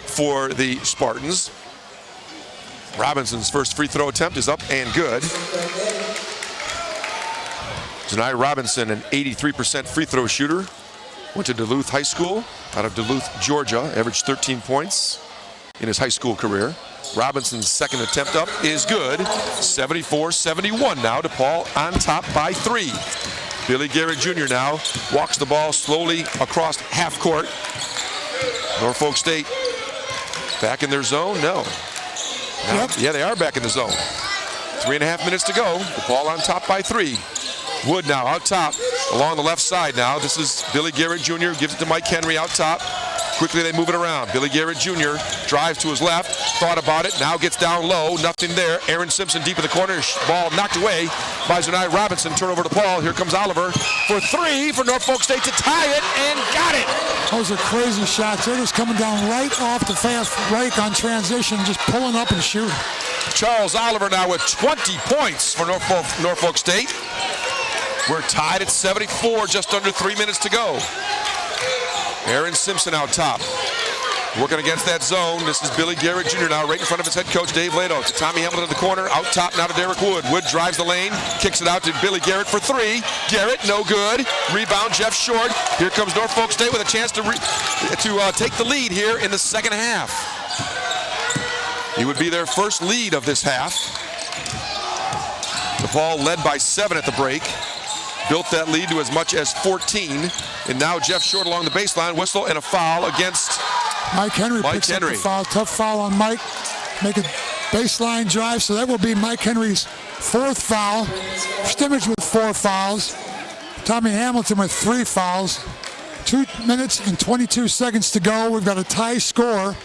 for the Spartans. Robinson's first free throw attempt is up and good. Zunai Robinson, an 83% free throw shooter. Went to Duluth High School out of Duluth, Georgia. Averaged 13 points in his high school career. Robinson's second attempt up is good. 74-71 now. DePaul on top by 3. Billy Garrett Jr. now walks the ball slowly across half court. Norfolk State back in their zone? No. Yeah, they are back in the zone. 3.5 minutes to go. DePaul on top by 3. Wood now out top along the left side now. This is Billy Garrett Jr. Gives it to Mike Henry out top. Quickly they move it around. Billy Garrett Jr. drives to his left, thought about it, now gets down low, nothing there. Aaron Simpson deep in the corner, ball knocked away by Zunai Robinson. Turnover to Paul. Here comes Oliver for 3 for Norfolk State to tie it, and got it. Those are crazy shots. They're just coming down right off the fast break on transition, just pulling up and shooting. Charles Oliver now with 20 points for Norfolk State. We're tied at 74, just under 3 minutes to go. Aaron Simpson out top. Working against that zone. This is Billy Garrett Jr. now right in front of his head coach, Dave Lato. To Tommy Hamilton in the corner. Out top now to Derek Wood. Wood drives the lane. Kicks it out to Billy Garrett for 3. Garrett, no good. Rebound, Jeff Short. Here comes Norfolk State with a chance to take the lead here in the second half. It would be their first lead of this half. DePaul led by 7 at the break. Built that lead to as much as 14. And now Jeff Short along the baseline. Whistle and a foul against Mike Henry. Picks up the foul. Tough foul on Mike. Make a baseline drive. So that will be Mike Henry's 4th foul. Stimmage with 4 fouls. Tommy Hamilton with 3 fouls. 2 minutes and 22 seconds to go. We've got a tie score.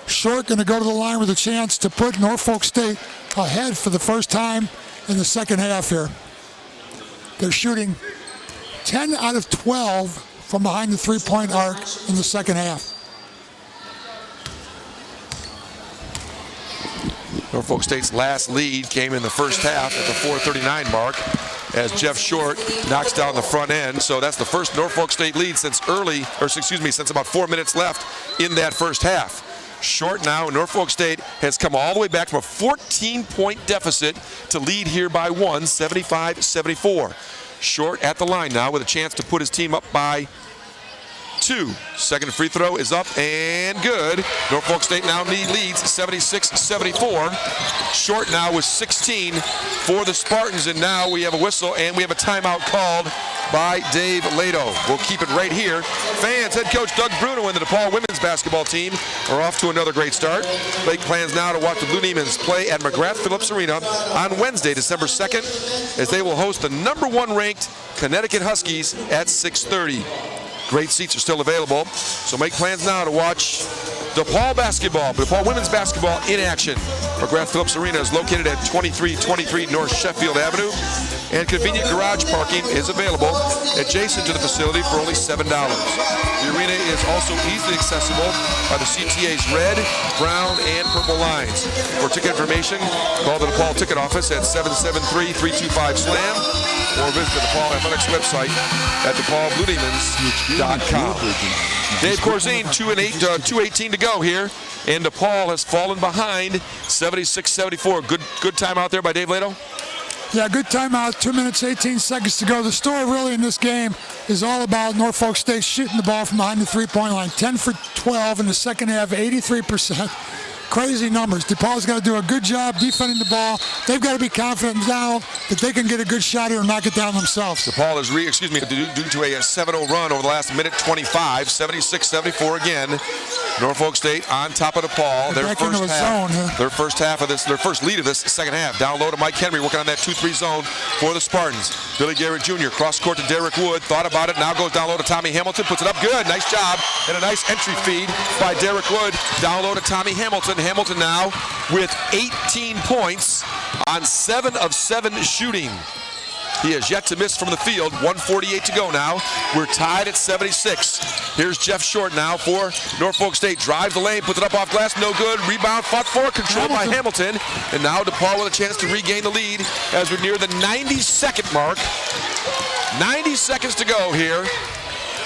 Short going to go to the line with a chance to put Norfolk State ahead for the first time in the second half here. They're shooting 10 out of 12 from behind the three-point arc in the second half. Norfolk State's last lead came in the first half at the 4:39 mark. as Jeff Short knocks down the front end. So that's the first Norfolk State lead since since about 4 minutes left in that first half. Short now, Norfolk State has come all the way back from a 14-point deficit to lead here by 1, 75-74. Short at the line now with a chance to put his team up by 2. Second free throw is up and good. Norfolk State now leads 76-74. Short now with 16 for the Spartans, and now we have a whistle and we have a timeout called by Dave Lato. We'll keep it right here. Fans, head coach Doug Bruno and the DePaul women's basketball team are off to another great start. Lake plans now to watch the Blue Demons play at McGrath-Phillips Arena on Wednesday, December 2nd, as they will host the #1 ranked Connecticut Huskies at 6:30. Great seats are still available, so make plans now to watch DePaul basketball, DePaul women's basketball in action. McGrath-Phillips Arena is located at 2323 North Sheffield Avenue, and convenient garage parking is available adjacent to the facility for only $7. The arena is also easily accessible by the CTA's red, brown, and purple lines. For ticket information, call the DePaul ticket office at 773-325-SLAM or visit the DePaul Athletics website at DePaulBlueDemons.com. Dave Corzine, 2:18 to go here, and DePaul has fallen behind 76-74. Good time out there by Dave Lato. Yeah, good timeout. 2 minutes, 18 seconds to go. The story really in this game is all about Norfolk State shooting the ball from behind the three-point line. 10 for 12 in the second half, 83%. Crazy numbers. DePaul's got to do a good job defending the ball. They've got to be confident now that they can get a good shot here and knock it down themselves. DePaul is due to a 7-0 run over the last minute 25, 76-74 again. Norfolk State on top of DePaul. Their first lead of this second half. Down low to Mike Henry working on that 2-3 zone for the Spartans. Billy Garrett Jr. cross court to Derek Wood. Thought about it. Now goes down low to Tommy Hamilton. Puts it up good. Nice job. And a nice entry feed by Derek Wood. Down low to Tommy Hamilton. Hamilton now with 18 points on 7 of 7 shooting. He has yet to miss from the field. 1:48 to go now. We're tied at 76. Here's Jeff Short now for Norfolk State. Drives the lane, puts it up off glass, no good. Rebound fought for, controlled by Hamilton. And now DePaul with a chance to regain the lead as we're near the 90-second mark. 90 seconds to go here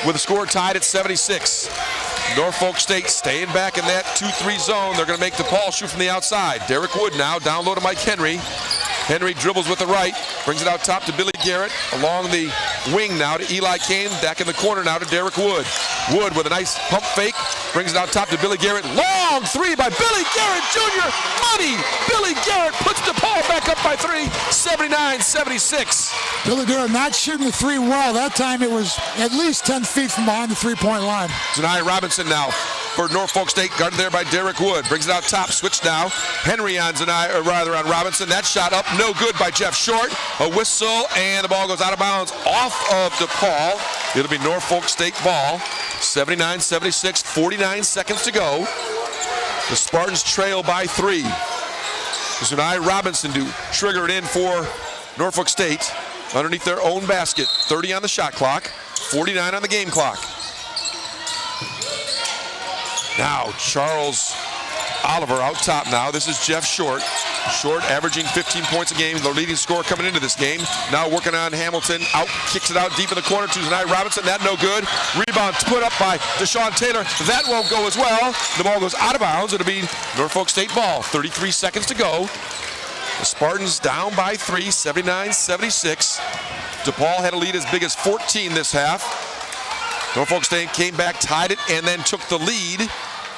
with the score tied at 76. Norfolk State staying back in that 2-3 zone. They're going to make DePaul shoot from the outside. Derek Wood now down low to Mike Henry. Henry dribbles with the right, brings it out top to Billy Garrett, along the wing now to Eli Kane, back in the corner now to Derek Wood. Wood with a nice pump fake, brings it out top to Billy Garrett. Long three by Billy Garrett Jr. Money! Billy Garrett puts DePaul back up by 3, 79-76. Billy Garrett not shooting the three well. That time it was at least 10 feet from behind the three-point line. Zanai Robinson now for Norfolk State, guarded there by Derek Wood. Brings it out top, switch now. Henry on Robinson. That shot up, no good by Jeff Short. A whistle, and the ball goes out of bounds off of DePaul. It'll be Norfolk State ball. 79-76, 49 seconds to go. The Spartans trail by 3. Zanai Robinson to trigger it in for Norfolk State underneath their own basket. 30 on the shot clock, 49 on the game clock. Now Charles Oliver out top now. This is Jeff Short. Short averaging 15 points a game, the leading scorer coming into this game. Now working on Hamilton. Out, kicks it out deep in the corner to Zanai Robinson. That no good. Rebound put up by Deshaun Taylor. That won't go as well. The ball goes out of bounds. It'll be Norfolk State ball. 33 seconds to go. The Spartans down by 3, 79-76. DePaul had a lead as big as 14 this half. Norfolk State came back, tied it, and then took the lead.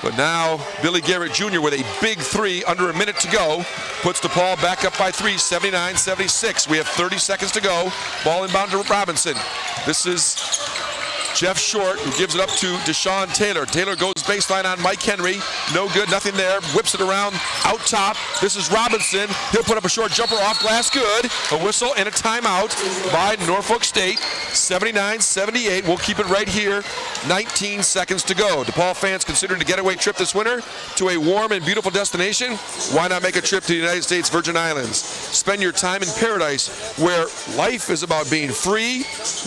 But now Billy Garrett Jr. with a big 3 under a minute to go puts DePaul back up by 3, 79-76. We have 30 seconds to go. Ball inbound to Robinson. This is Jeff Short, who gives it up to Deshaun Taylor. Taylor goes baseline on Mike Henry. No good, nothing there. Whips it around out top. This is Robinson. He'll put up a short jumper off glass. Good. A whistle and a timeout by Norfolk State. 79-78. We'll keep it right here. 19 seconds to go. DePaul fans considering a getaway trip this winter to a warm and beautiful destination? Why not make a trip to the United States Virgin Islands? Spend your time in paradise, where life is about being free,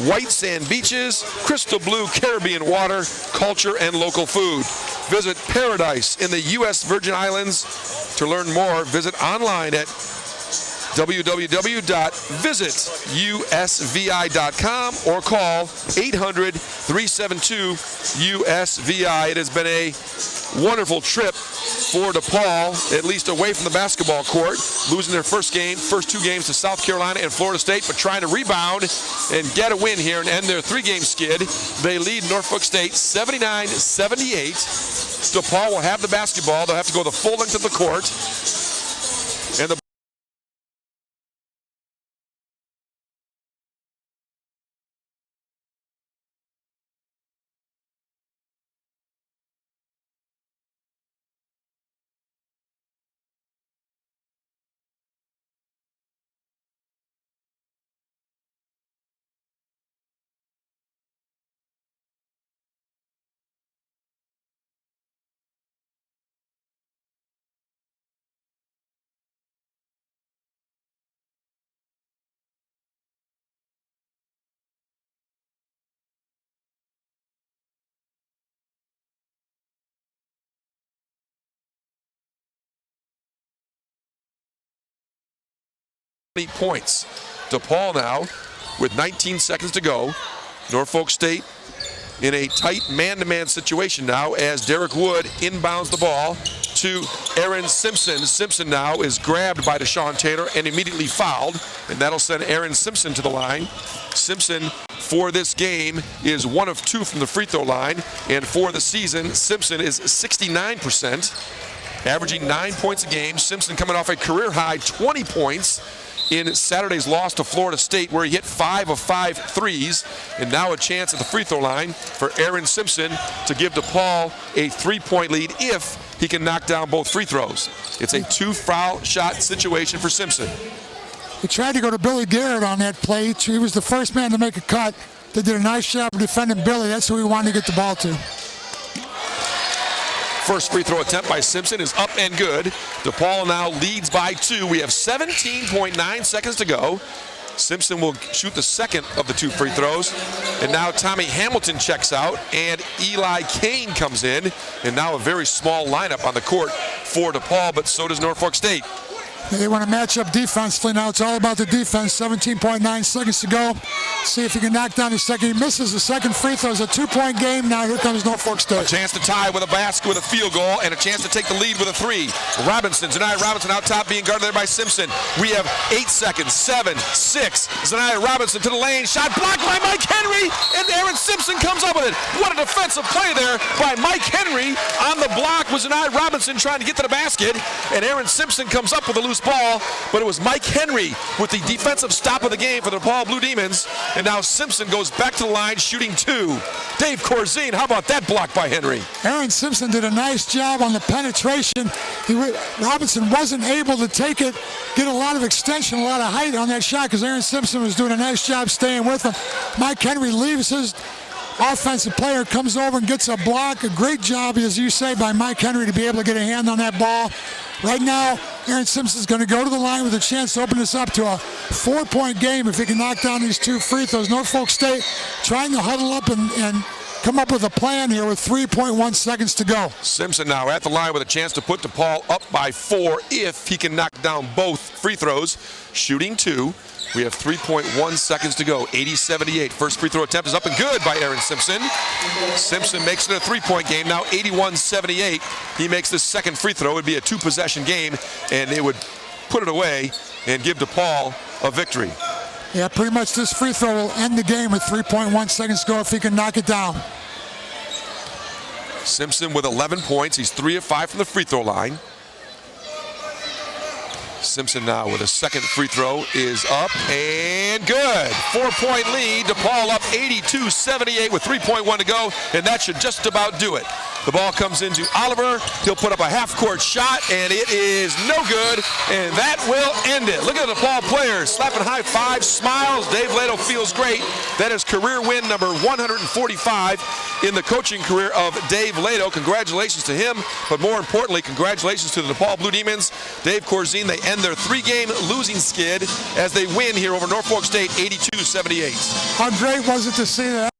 white sand beaches, crystal blue Caribbean water, culture, and local food. Visit Paradise in the U.S. Virgin Islands. To learn more, visit online at www.visitusvi.com or call 800-372-USVI. It has been a wonderful trip for DePaul, at least away from the basketball court, losing their first two games to South Carolina and Florida State, but trying to rebound and get a win here and end their three-game skid. They lead Norfolk State 79-78. DePaul will have the basketball. They'll have to go the full length of the court. And the points. DePaul now with 19 seconds to go. Norfolk State in a tight man-to-man situation now as Derek Wood inbounds the ball to Aaron Simpson. Simpson now is grabbed by Deshaun Taylor and immediately fouled, and that'll send Aaron Simpson to the line. Simpson for this game is 1 of 2 from the free throw line, and for the season, Simpson is 69%, averaging 9 points a game. Simpson coming off a career-high 20 points in Saturday's loss to Florida State, where he hit 5 of 5 threes, and now a chance at the free throw line for Aaron Simpson to give DePaul a 3-point lead if he can knock down both free throws. It's a 2-foul shot situation for Simpson. He tried to go to Billy Garrett on that play. He was the first man to make a cut. They did a nice job of defending Billy. That's who we wanted to get the ball to. First free throw attempt by Simpson is up and good. DePaul now leads by 2. We have 17.9 seconds to go. Simpson will shoot the second of the 2 free throws. And now Tommy Hamilton checks out and Eli Kane comes in. And now a very small lineup on the court for DePaul, but so does Norfolk State. They want to match up defensively now. It's all about the defense. 17.9 seconds to go. See if he can knock down the second. He misses the second free throw. It's a 2-point game. Now here comes Norfolk State. A chance to tie with a basket with a field goal and a chance to take the lead with a 3. Zaniah Robinson out top being guarded there by Simpson. We have 8 seconds. 7, 6. Zaniah Robinson to the lane. Shot blocked by Mike Henry. And Aaron Simpson comes up with it. What a defensive play there by Mike Henry. On the block was Zaniah Robinson trying to get to the basket. And Aaron Simpson comes up with a loose ball, but it was Mike Henry with the defensive stop of the game for the DePaul Blue Demons, and now Simpson goes back to the line shooting 2. Dave Corzine, how about that block by Henry? Aaron Simpson did a nice job on the penetration. Robinson wasn't able to take it, get a lot of extension, a lot of height on that shot because Aaron Simpson was doing a nice job staying with him. Mike Henry leaves his offensive player, comes over and gets a block. A great job, as you say, by Mike Henry to be able to get a hand on that ball. Right now, Aaron Simpson's going to go to the line with a chance to open this up to a 4-point game if he can knock down these 2 free throws. Norfolk State trying to huddle up and come up with a plan here with 3.1 seconds to go. Simpson now at the line with a chance to put DePaul up by 4 if he can knock down both free throws, shooting 2. We have 3.1 seconds to go. 80-78. First free throw attempt is up and good by Aaron Simpson. Simpson makes it a 3-point game. Now 81-78. He makes the second free throw. It would be a 2-possession game, and it would put it away and give DePaul a victory. Yeah, pretty much this free throw will end the game with 3.1 seconds to go if he can knock it down. Simpson with 11 points. He's 3 of 5 from the free throw line. Simpson now with a second free throw is up and good. 4-point lead. DePaul up 82-78 with 3.1 to go, and that should just about do it. The ball comes into Oliver. He'll put up a half-court shot, and it is no good, and that will end it. Look at the DePaul players slapping high fives, smiles. Dave Leto feels great. That is career win number 145 in the coaching career of Dave Leto. Congratulations to him, but more importantly, congratulations to the DePaul Blue Demons. Dave Corzine, they end their 3-game losing skid as they win here over Norfolk State 82-78. How great was it to see that?